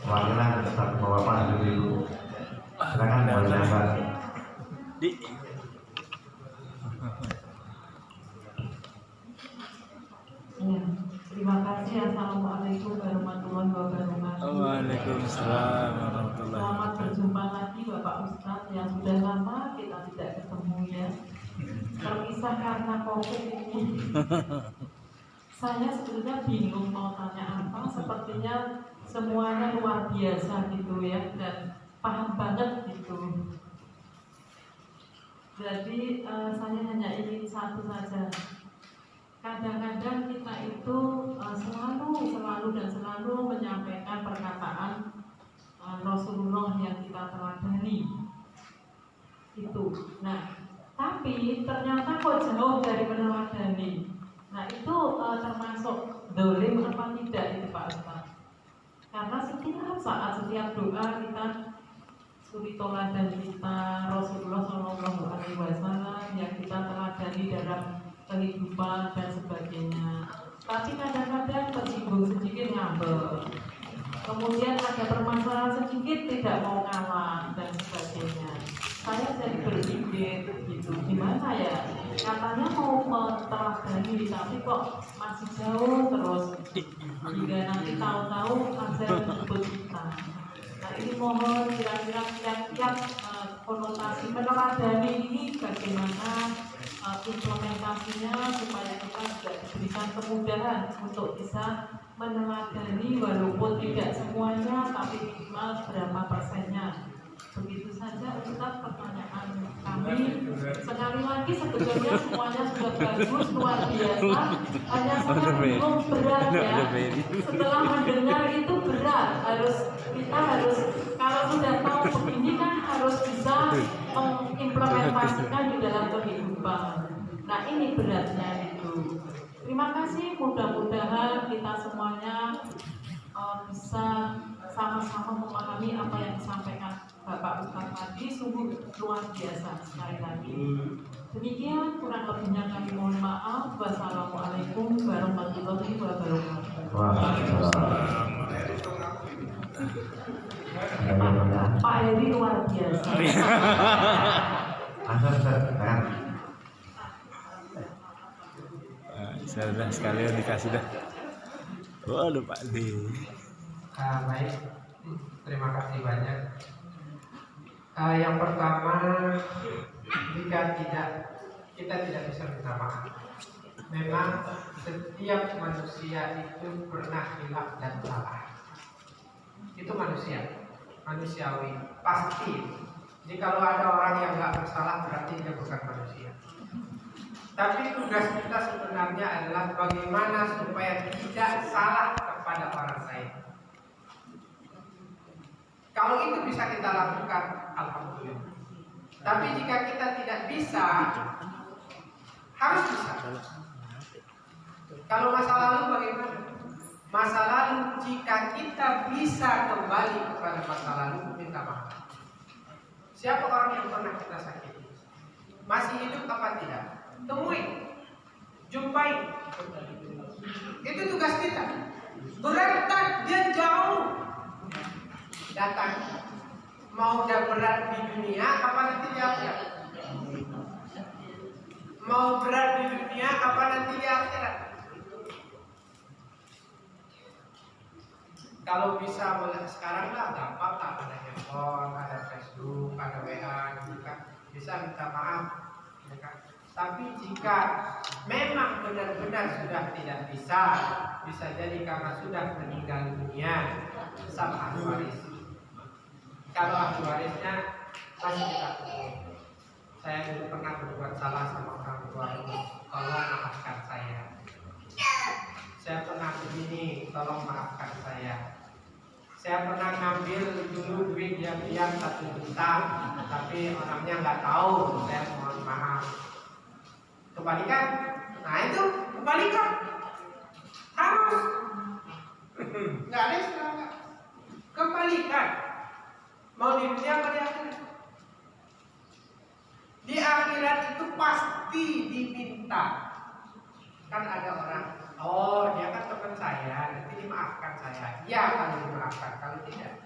Perwakilan satu bapak ibu. Silakan boleh nambah. Di. Ya, terima kasih. Assalamualaikum warahmatullahi wabarakatuh. Waalaikumsalam warahmatullahi Selamat wabarakatuh. berjumpa lagi Bapak Ustadz yang sudah lama kita tidak ketemu ya. Terpisah karena COVID ini. Saya sebetulnya bingung mau tanya apa. Sepertinya semuanya luar biasa gitu ya, dan paham banget gitu. Jadi saya hanya ingin satu saja. Kadang-kadang kita itu selalu menyampaikan perkataan Rasulullah yang kita teladani itu. Nah, tapi ternyata kok jauh dari meneladani. Nah, itu termasuk dolim apa tidak itu Pak Ustaz? Karena setiap saat, setiap doa kita suri toladan kita Rasulullah SAW yang kita teladani dalam kehidupan dan sebagainya. Tapi kadang-kadang tersinggung sedikit ngambek. Kemudian ada permasalahan sedikit tidak mau ngalah dan sebagainya. Saya jadi berpikir gitu, gimana ya? Katanya mau teladani tapi kok masih jauh terus. Hingga nanti tahu-tahu ada menyebut kita. Nah, ini mohon kira-kira tiap konotasi meneladani ini bagaimana implementasinya supaya kita juga diberikan kemudahan untuk bisa meneladani walaupun tidak semuanya tapi minimal berapa persennya. Begitu saja Ustaz pertanyaan kami. Sekali lagi sebetulnya semuanya sudah bagus, luar biasa. Hanya saya bingung berat ya. Setelah mendengar itu berat. Kita harus kalau sudah tahu begini kan harus bisa mengimplementasikan di dalam kehidupan. Nah, ini beratnya itu. Terima kasih, mudah-mudahan kita semuanya bisa sama-sama memahami apa yang disampaikan Bapak Ustaz tadi. Sungguh luar biasa sekali lagi. Demikian, kurang lebihnya kami mohon maaf. Wassalamualaikum warahmatullahi wabarakatuh. Pak Heri luar biasa. Sudah sekalian dikasih dah. Waduh Pak Di. Baik, terima kasih banyak. Yang pertama, jika kita tidak bisa minta maaf. Memang setiap manusia itu pernah hilaf dan salah. Itu manusiawi, pasti. Jika ada orang yang nggak bersalah berarti dia bukan manusia. Tapi tugas kita sebenarnya adalah bagaimana supaya tidak salah kepada orang lain. Kalau itu bisa kita lakukan, alhamdulillah. Tapi jika kita tidak bisa, harus bisa. Kalau masa lalu bagaimana? Masa lalu jika kita bisa kembali kepada masa lalu, minta maaf. Siapa orang yang pernah kita sakiti? Masih hidup apa tidak? Temui, jumpai. Itu tugas kita. Berantak dia jauh. Datang. Mau dia berat di dunia, apa nanti dia Mau berat di dunia apa nanti di akhirat? Kalau bisa mulai sekarang lah gampang lah, ada handphone, ada Facebook, ada WA, gitu kan. Bisa minta maaf, ya kan? Tapi jika memang benar-benar sudah tidak bisa jadi karena sudah meninggal dunia sama ahli waris. Kalau ahli warisnya masih kita tunggu. Saya dulu pernah berbuat salah sama orang tua ini, tolong maafkan saya. Saya pernah begini, tolong maafkan saya. Saya pernah ngambil dulu duit diam-diam 1 juta, tapi orangnya nggak tahu. Saya mohon maaf. Kembalikan. Nah itu kembalikan. Harus. Nggak ada istilah. Kembalikan. Mau di dunia apa di akhirat? Di akhirat itu pasti diminta. Kan ada orang, oh dia kan teman saya, nanti dimaafkan saya. Ya kalau dimaafkan, kalau tidak.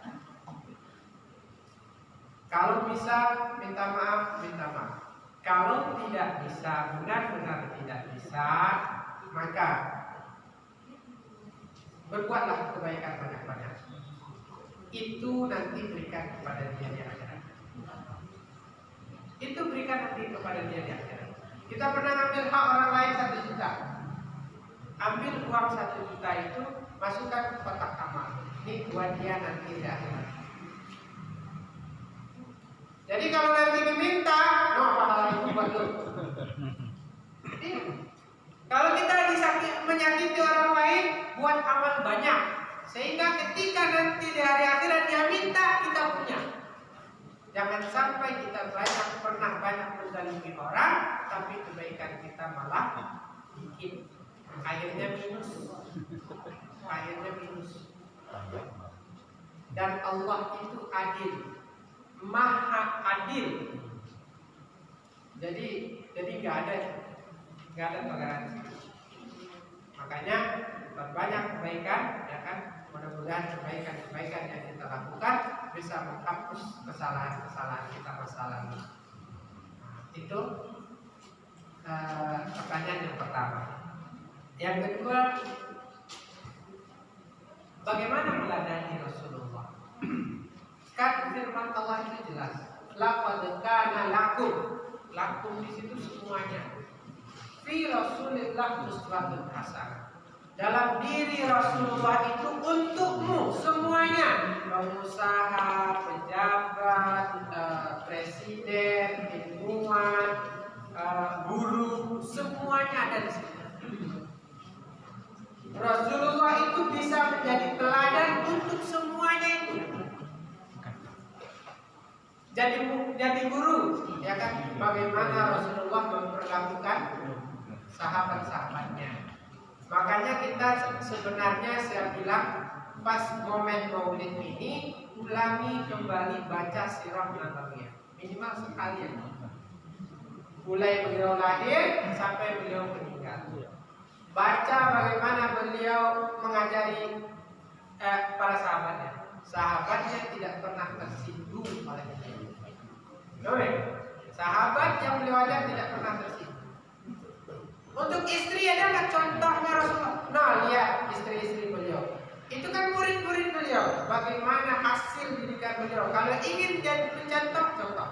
Kalau bisa minta maaf, minta maaf. Kalau tidak bisa, benar-benar tidak bisa, maka berbuatlah kebaikan banyak-banyak. Itu nanti berikan kepada dia di akhirat. Itu berikan nanti kepada dia di akhirat. Kita pernah ambil hak orang lain 1 juta. Ambil uang 1 juta itu, masukkan ke kotak amal. Ini buat dia nanti di akhirat. Jadi kalau nanti diminta, no pahala itu buat lu. Kalau kita menyakiti orang lain, buat amal banyak. Sehingga ketika nanti di hari akhirat dia minta, kita punya. Jangan sampai kita pernah banyak menzalimi orang, tapi kebaikan kita malah dikit. Akhirnya minus. Dan Allah itu adil, maha adil. Jadi nggak ada toleransi. Makanya berbanyak kebaikan, ya kan? Mudah-mudahan kebaikan yang kita lakukan bisa menghapus kesalahan kita masa lalu. Itu pertanyaan yang pertama. Yang kedua, bagaimana meladani Rasulullah? Kan firman Allah itu jelas. Laqad kana lakum di situ semuanya. Fi Rasulillah uswatun hasanah. Dalam diri Rasulullah itu untukmu semuanya, pengusaha, pejabat, presiden, ilmuwan, guru, semuanya ada di situ. Rasulullah itu bisa menjadi teladan untuk semuanya itu. Jadi guru, ya kan? Bagaimana Rasulullah memperlakukan sahabat-sahabatnya. Makanya kita sebenarnya saya bilang pas momen Maulid ini ulangi kembali baca sirah nabawiyah minimal sekali ya. Mulai beliau lahir sampai beliau meninggal. Baca bagaimana beliau mengajari para sahabatnya. Sahabatnya tidak pernah tersinggung oleh beliau. Sahabat yang beliau ajar tidak pernah tersinggung. Untuk istri ada nggak contohnya Rasulullah? Nah lihat istri-istri beliau. Itu kan murid-murid beliau. Bagaimana hasil didikan beliau? Kalau ingin jadi contoh.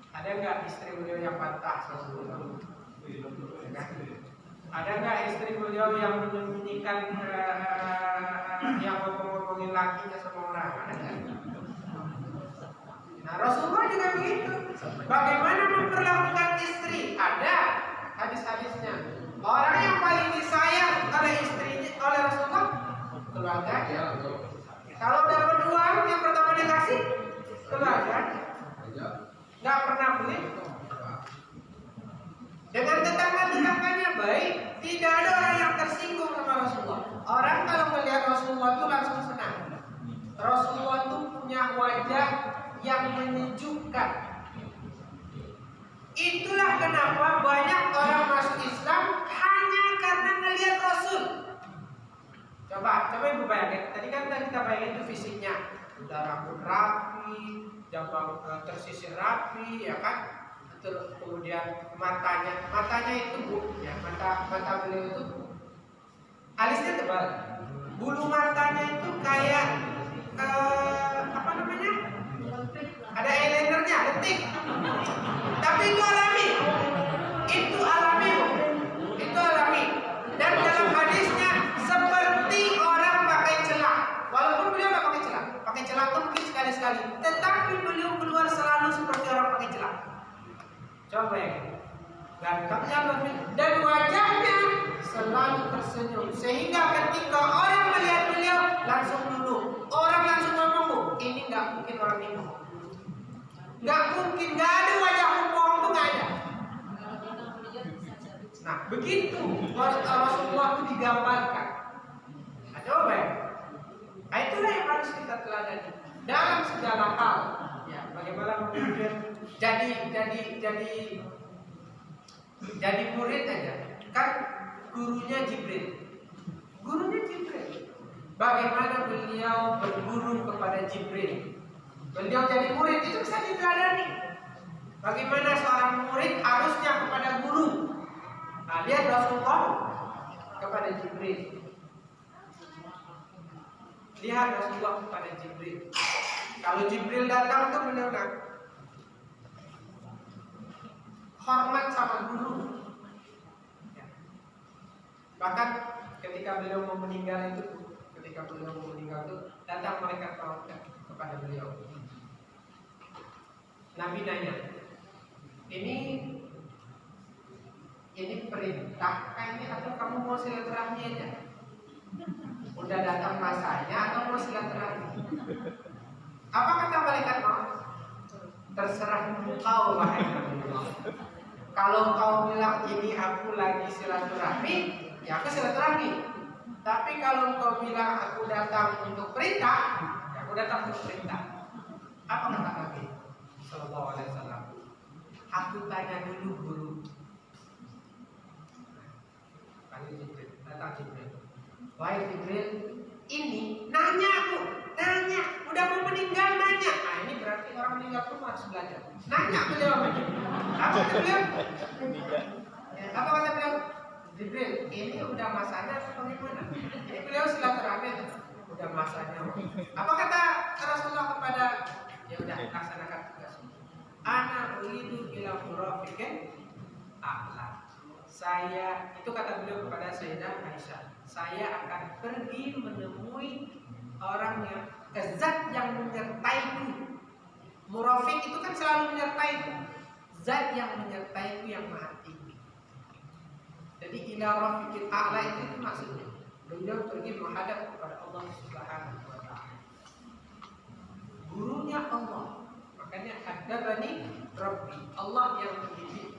Ada nggak istri beliau yang bantah Rasulullah? Ada nggak istri beliau yang menyembunyikan yang ngomong-ngomongin lakinya sama orang? Ada nggak? Nah Rasulullah juga begitu. Bagaimana memperlakukan istri? Ada hadis-hadisnya. Orang yang paling disayang oleh istrinya, oleh Rasulullah, keluarganya. Kalau dapat uang yang pertama dikasih, keluarganya. Nggak pernah beli. Dengan tetangga-tetangganya baik. Tidak ada orang yang tersinggung sama Rasulullah. Orang kalau melihat Rasulullah itu langsung senang. Rasulullah itu punya wajah yang menyejukkan. Itulah kenapa banyak orang masuk Islam hanya karena melihat Rasul. Coba ibu bayangin. Tadi kan kita bayangin itu fisiknya. Udah rambut rapi, jambang tersisir rapi, ya kan? Terus kemudian matanya itu Bu, ya mata beliau itu alisnya tebal, bulu matanya itu kayak apa namanya? Ada eyelinernya, detik. Tapi itu alami, Bu. Itu alami. Dan dalam hadisnya seperti orang pakai celak. Walaupun beliau nggak pakai celak itu mungkin sekali-sekali, tetapi beliau keluar selalu seperti orang pakai celak. Coba ya, gantengnya lebih dan wajahnya selalu tersenyum, sehingga ketika orang melihat beliau langsung dulu, orang langsung ngomong, Bu, ini nggak mungkin orang ini. Nggak mungkin, nggak ada wajah bohong tuh nggak ada. Nah begitu Rasulullah itu digambarkan. Nah coba ya, nah, itulah yang harus kita teladani dalam segala hal. Ya, bagaimana kemudian jadi murid aja kan gurunya Jibril. Bagaimana beliau berguru kepada Jibril, beliau jadi murid, itu bisa diteladani. Bagaimana seorang murid harusnya kepada guru. Nah, lihat Rasulullah kepada Jibril. Lihat Rasulullah kepada Jibril. Kalau Jibril datang tuh beliau hormat sama guru. Ya. Bahkan ketika beliau mau meninggal itu, datang malaikat maut kepada beliau. Nabi nanya, ini perintah ini atau kamu mau silaturahmi aja? Udah datang masanya atau mau silaturahmi? Apa kata malaikat maut? Terserah engkau wahai Nabiullah. Kalau kau bilang ini aku lagi silaturahmi, ya aku silaturahmi. Tapi kalau engkau bilang aku datang untuk perintah, ya aku datang untuk perintah. Apa kata Nabi Sallallahu Alaihi Wasallam? Aku tanya dulu guru. Panggil Jibril, datang Jibril. Wahai Jibril, ini nanya, udah mau meninggal nanya. Nah ini berarti orang meninggal pun harus belajar. Nanya beliau apa kata beliau? Apa kata beliau? Jibril, ini udah masanya atau bagaimana? Ini beliau silaturahmi, udah masanya. Apa kata Rasulullah kepada? Ya udah laksanakan tugas. Ana uridu ila murafiqin a'la. Saya, itu kata beliau kepada Sayyidah Aisyah, saya akan pergi menemui orang yang zat yang menyertaiku. Murafiq itu kan selalu menyertaiku. Zat yang menyertaiku yang maha tinggi. Jadi ila rafiqil a'la itu maksudnya beliau pergi menghadap kepada Allah Subhanahu wa taala. Gurunya Allah. Makanya hadzabani Rabbi, Allah yang mendidik.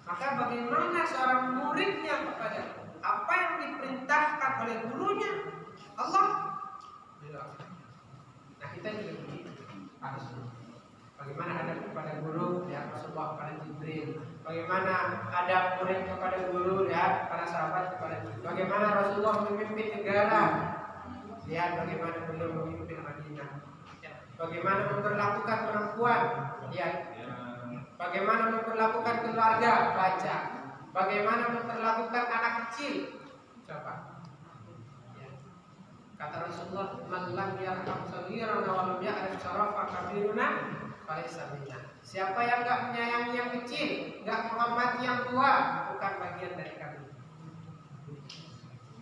Maka bagaimana seorang muridnya kepada apa yang diperintahkan oleh gurunya Allah? Nah kita juga begitu. Harus bagaimana ada kepada guru, ya Rasulullah kepada Jibril. Bagaimana ada murid kepada guru, ya para sahabat kepada Jibril. Bagaimana Rasulullah memimpin negara, lihat bagaimana beliau memimpin Madinah. Ya. Bagaimana memperlakukan perempuan, lihat. Bagaimana memperlakukan keluarga, baca. Bagaimana memperlakukan anak kecil, coba. Ya. Kata Rasulullah, "Man lam yarham saghirana wa lam ya'rif syarafa kabiruna falaysa minna." Siapa yang enggak menyayangi yang kecil, enggak menghormati yang tua, bukan bagian dari kami.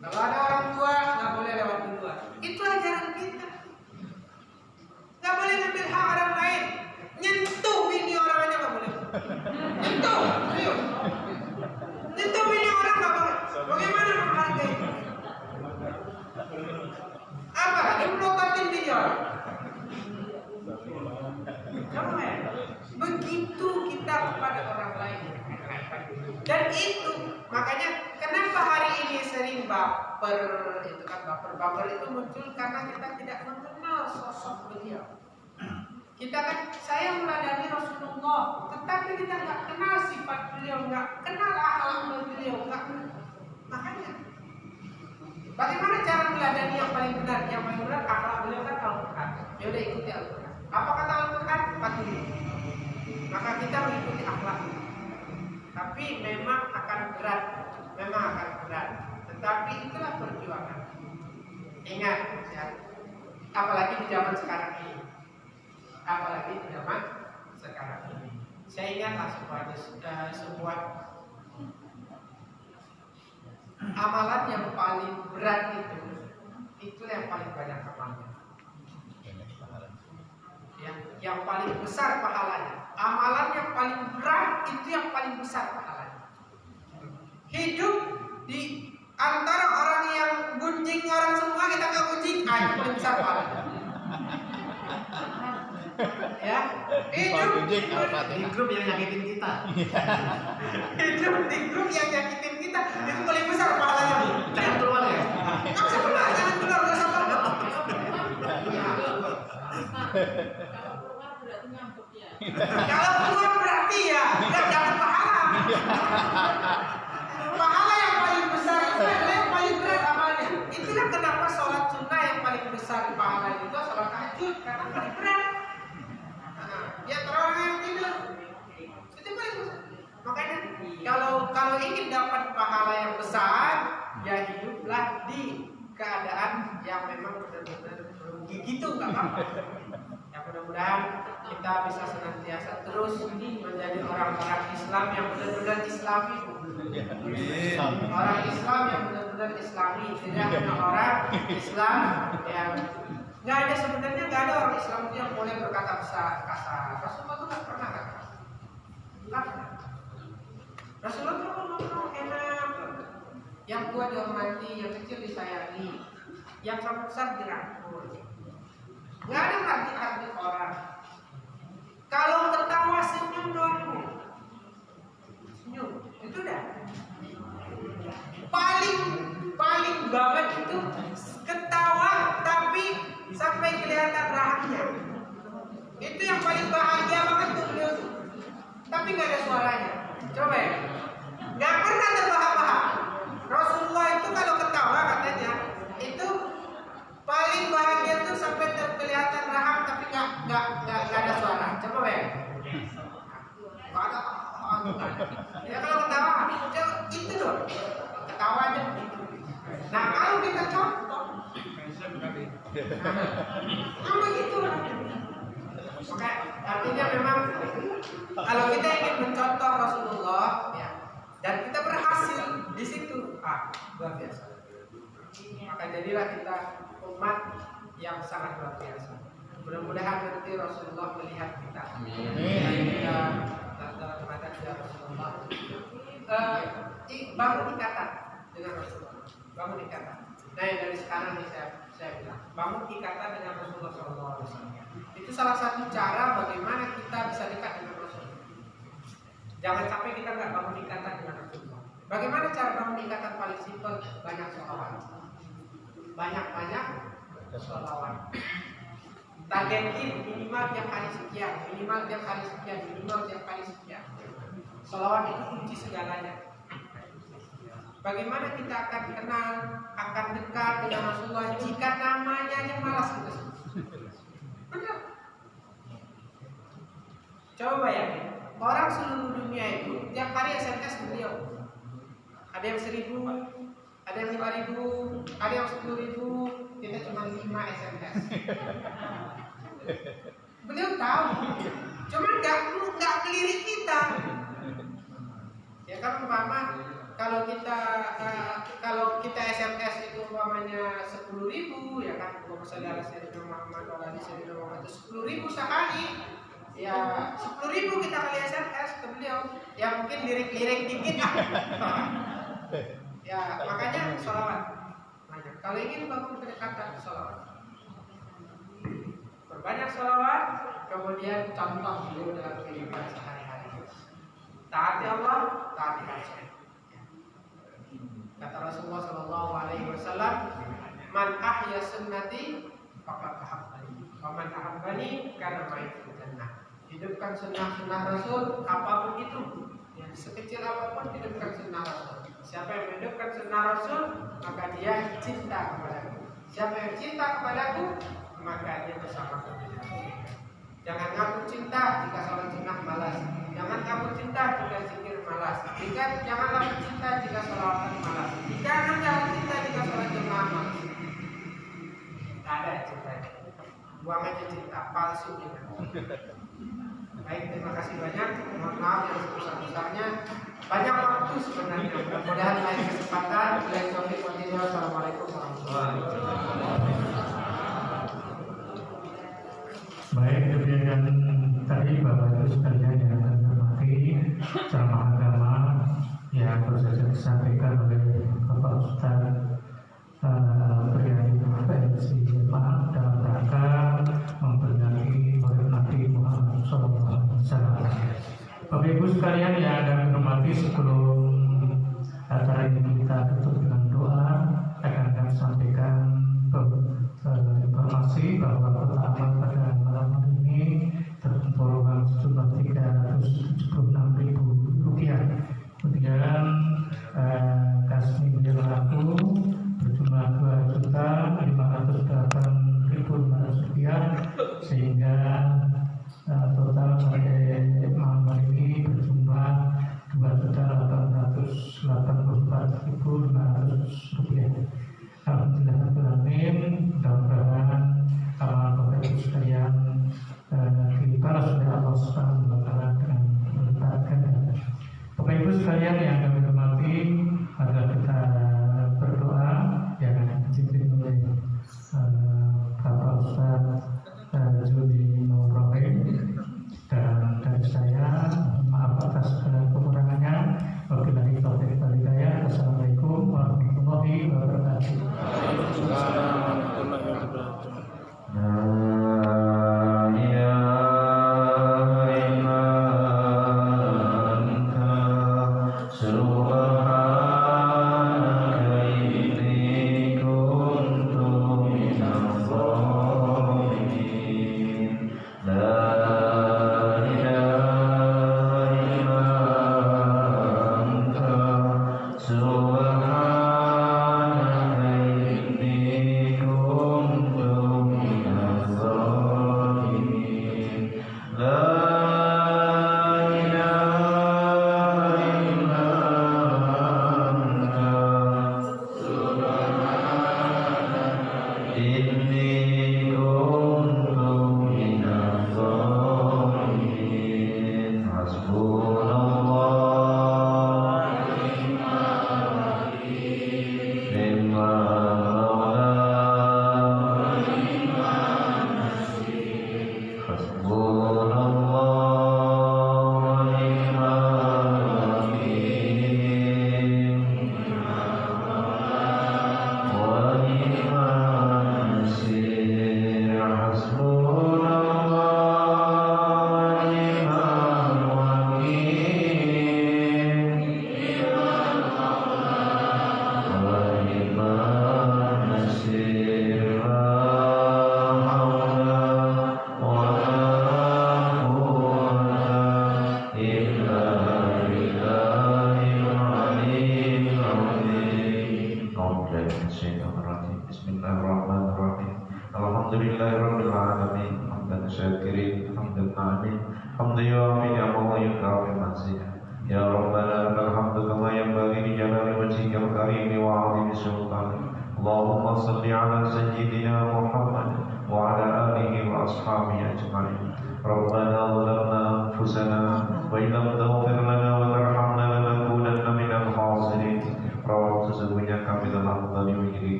Kalau ada orang tua, enggak boleh lewat duluan. Itu ajaran kita. Enggak boleh ngambil hak orang lain. Nyentuh bini orang aja enggak boleh. Nyentuh, serius. Nyentuh bini orang enggak boleh. Bagaimana menghargai? Apa? Dia melototin bini orang. Coba ya. Begitu kita kepada orang lain. Dan itu makanya kenapa hari ini sering baper, itu kan baper itu muncul karena kita tidak mengenal sosok beliau. Kita kan, saya meladani Rasulullah, tetapi kita nggak kenal sifat beliau, nggak kenal akhlak beliau, nggak. Makanya, bagaimana cara meladani yang paling benar? Yang paling benar akhlak beliau kan Al-Quran. Ya udah ikuti Al-Quran. Apa kata Al-Quran? Patuhi. Maka kita mengikuti akhlak. Tapi memang akan berat. Tetapi itulah perjuangan. Ingat, ya. Apalagi di zaman sekarang ini. Saya ingatlah sebuah amalan yang paling berat itu yang paling banyak amalnya. Yang paling besar pahalanya. Amalan yang paling berat itu yang paling besar pahalanya. Hidup di antara orang yang gunjing orang semua, kita nggak gunjing, itu paling besar pahalanya. Ya, hidup di grup yang nyakitin kita. Hidup di grup yang nyakitin kita itu paling besar pahalanya. Jangan keluar ya. Jangan keluar, nggak usah keluar. Kalau keluar berarti ngambek ya. Kalau keluar berarti ya nggak dapat pahala. Pahala yang paling besar itu adalah yang paling berat amalnya. Itulah kenapa sholat sunnah yang paling besar pahalanya itu sholat tahajud, karena paling berat. Ya orang yang tidur itu paling besar. Makanya kalau ingin dapat pahala yang besar, ya hiduplah di keadaan yang memang benar-benar rugi gitu, nggak apa-apa. Ya mudah-mudahan kita bisa senantiasa terus menjadi orang-orang Islam yang benar-benar Islami. Orang Islam yang benar-benar Islami, tidak hanya orang Islam yang nggak ada, sebenarnya nggak ada orang Islam itu yang boleh berkata kasar. Rasulullah itu nggak pernah kata. Rasulullah itu ngomong enak. Yang tua dihormati, yang kecil disayangi, yang sangat besar dirangkul. Nggak ada hati-hati orang. Kalau ketawa senyum dong. Senyum, itu dah. Paling banget itu ketawa tapi sampai kelihatan rahangnya. Itu yang paling bahagia banget tuh beliau tuh. Tapi nggak ada suaranya. Coba ya. Nggak pernah terbahak-bahak. Rasulullah itu kalau ketawa katanya itu paling bahagia tuh sampai terkelihatan rahang tapi nggak ada suara. Coba ya. Ya kalau ketawa itu dong. Ketawa aja. Nah kalau kita contoh, begitu. Oke, artinya memang kalau kita ingin mencontoh Rasulullah, ya, dan kita berhasil di situ, luar biasa. Maka jadilah kita umat yang sangat luar biasa. Mudah-mudahan nanti Rasulullah melihat kita. Kita dalam mata dia Rasulullah. Bangun ikatan dengan Rasulullah. Bangun ikatan. Nah, yang dari sekarang nih saya bilang, bangun ikatan dengan Rasulullah SAW. Itu salah satu cara bagaimana kita bisa dekat dengan Rasulullah. Jangan sampai kita nggak bangun ikatan dengan Rasulullah. Bagaimana cara bangun ikatan paling simpel? Banyak sholawat. Banyak sholawat. Targetin minimal tiap hari sekian, minimal tiap hari sekian. Sholawat itu kunci segalanya. Bagaimana kita akan kenal, akan dekat dengan Rasulullah jika namanya aja malas kita sebut? Benar. Coba bayangin, orang seluruh dunia itu tiap hari SMS beliau. Ada yang 1.000, ada yang 5.000, ada yang 10.000, kita cuma 5 SMS. Beliau tahu, cuma nggak ngelirik kita. Ya kan umpama kalau kita SMS itu umpamanya 10.000, ya kan, saudara Sayyidina Muhammad waladi Sayyidina Muhammad itu 10.000 sehari, ya 10.000 kita kali SMS ke beliau, ya mungkin lirik-lirik dikit. Ya makanya sholawat banyak. Kalau ingin bangun kedekatan, sholawat. Berbanyak sholawat, kemudian contoh beliau dalam kehidupan sehari-hari. Taati Allah, taati Rasul. Kata Rasulullah Shallallahu Alaihi Wasallam, "Man ahya sunnati, faqad ahabbani. Wa man ahabbani kana ma'i fil jannah." Hidupkan sunnah Rasul, apapun itu, ya, sekecil apapun hidupkan sunnah Rasul. Siapa yang menghidupkan sunnah Rasul, maka dia cinta kepadaku. Siapa yang cinta kepadaku, makanya bersama kebaikan. Jangan ngaku cinta jika sholat sunnah malas. Jangan ngaku cinta jika zikir malas. Jangan ngaku cinta jika sholawatan malas. Jangan ngaku cinta jika sholat jemaah malas. Tak ada cinta. Buang aja cinta, palsu kita. Baik, terima kasih banyak. Mohon maaf yang sebesar-besarnya. Banyak waktu sebenarnya. Mudah-mudahan lain kesempatan. Assalamualaikum warahmatullahi wabarakatuh. Baik, demikian tadi Bapak Ibu sekalian yang kami hormati, ceramah agama yang baru saja disampaikan oleh Bapak Ustaz Priadi PNC Jemaah dalam rangka memperingati Maulid Nabi Muhammad SAW. Bapak Ibu sekalian yang kami hormati, sebelum acara ini kita tutup dengan doa, akan kami sampaikan informasi bahwa kota amal pada malam hari ini terkumpulkan sejumlah Rp376.000. Kemudian kas minggu yang laku berjumlah Rp2.508.500, sehingga total sampai malam hari ini berjumlah Rp2.884.500. Alhamdulillahirrahmanirrahim. Mudah-mudahan amal Bapak Ibu sekalian dibalas oleh Allah Subhanahu wa Ta'ala dengan berlipat ganda. Bapak Ibu sekalian yang kami hormati, mari kita berdoa yang dipimpin oleh Bapak Ustaz Juni Nur Rahim, dan dari saya maaf atas segala kekurangannya. Wabillahi taufiq wal hidayah. Wassalamualaikum warahmatullahi wabarakatuh.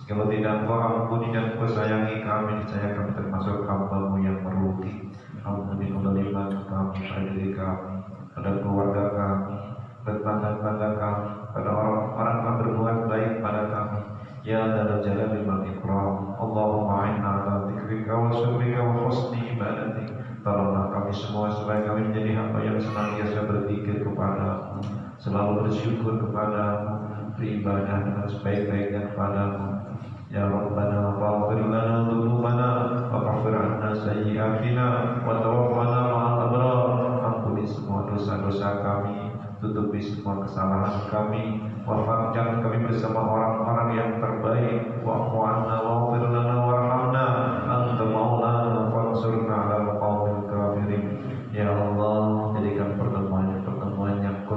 Kalau tidak Engkau ampuni dan Engkau sayangi kami, niscaya kami termasuk hamba-Mu yang merugi. Ampuni kezaliman kami pada diri kami, pada keluarga kami, pada tangga-tangga kami, pada orang-orang yang berbuat baik pada kami. Ya Dzal Jalali wal Ikram. Allahumma a'inna ala dzikrika wa syukrika wa husni ibadatik. Tolonglah kami semua supaya kami menjadi hamba yang senantiasa berzikir kepada-Mu, selalu bersyukur kepada-Mu, beribadah dengan sebaik-baiknya kepada-Mu. Ya Rabbana faghfir lana dzunubana wa kaffir 'anna sayyi'atina wa tawaffana ma'al abrar. Ampuni semua dosa-dosa kami, tutupi semua kesalahan kami, wafatkan kami bersama orang-orang yang terbaik. Wa'fu 'anna waghfir lana warhamna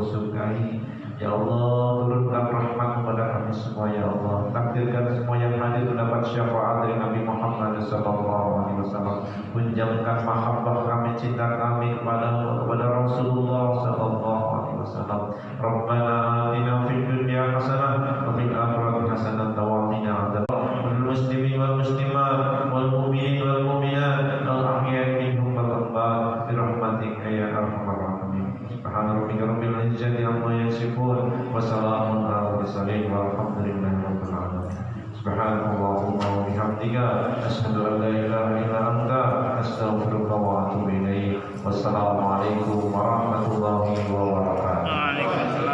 sukai. Ya Allah, turunkan rahmat kepada kami semua ya Allah. Takdirkan semua yang hadir mendapat syafaat dari Nabi Muhammad SAW. Punjamkan mahabbah kami, cinta kami kepada Rasulullah SAW. Rabbana atina fid dunya hasanah wa fil akhirati hasanah wa qina adzabannar. Muslimin wal muslimat wal mu'minin wal mu'minat al ahya'i minhum wal amwat bi rahmatika ya arhamar rahimin. Subhana rabbika rabbil izzati amma yasifun wa salamun alal mursalin walhamdulillahi rabbil alamin. Subhanallahumma wa bihamdika asyhadu an la ilaha illa anta astaghfiruka wa atubu ilaik. Wassalamu alaikum warahmatullahi wabarakatuh.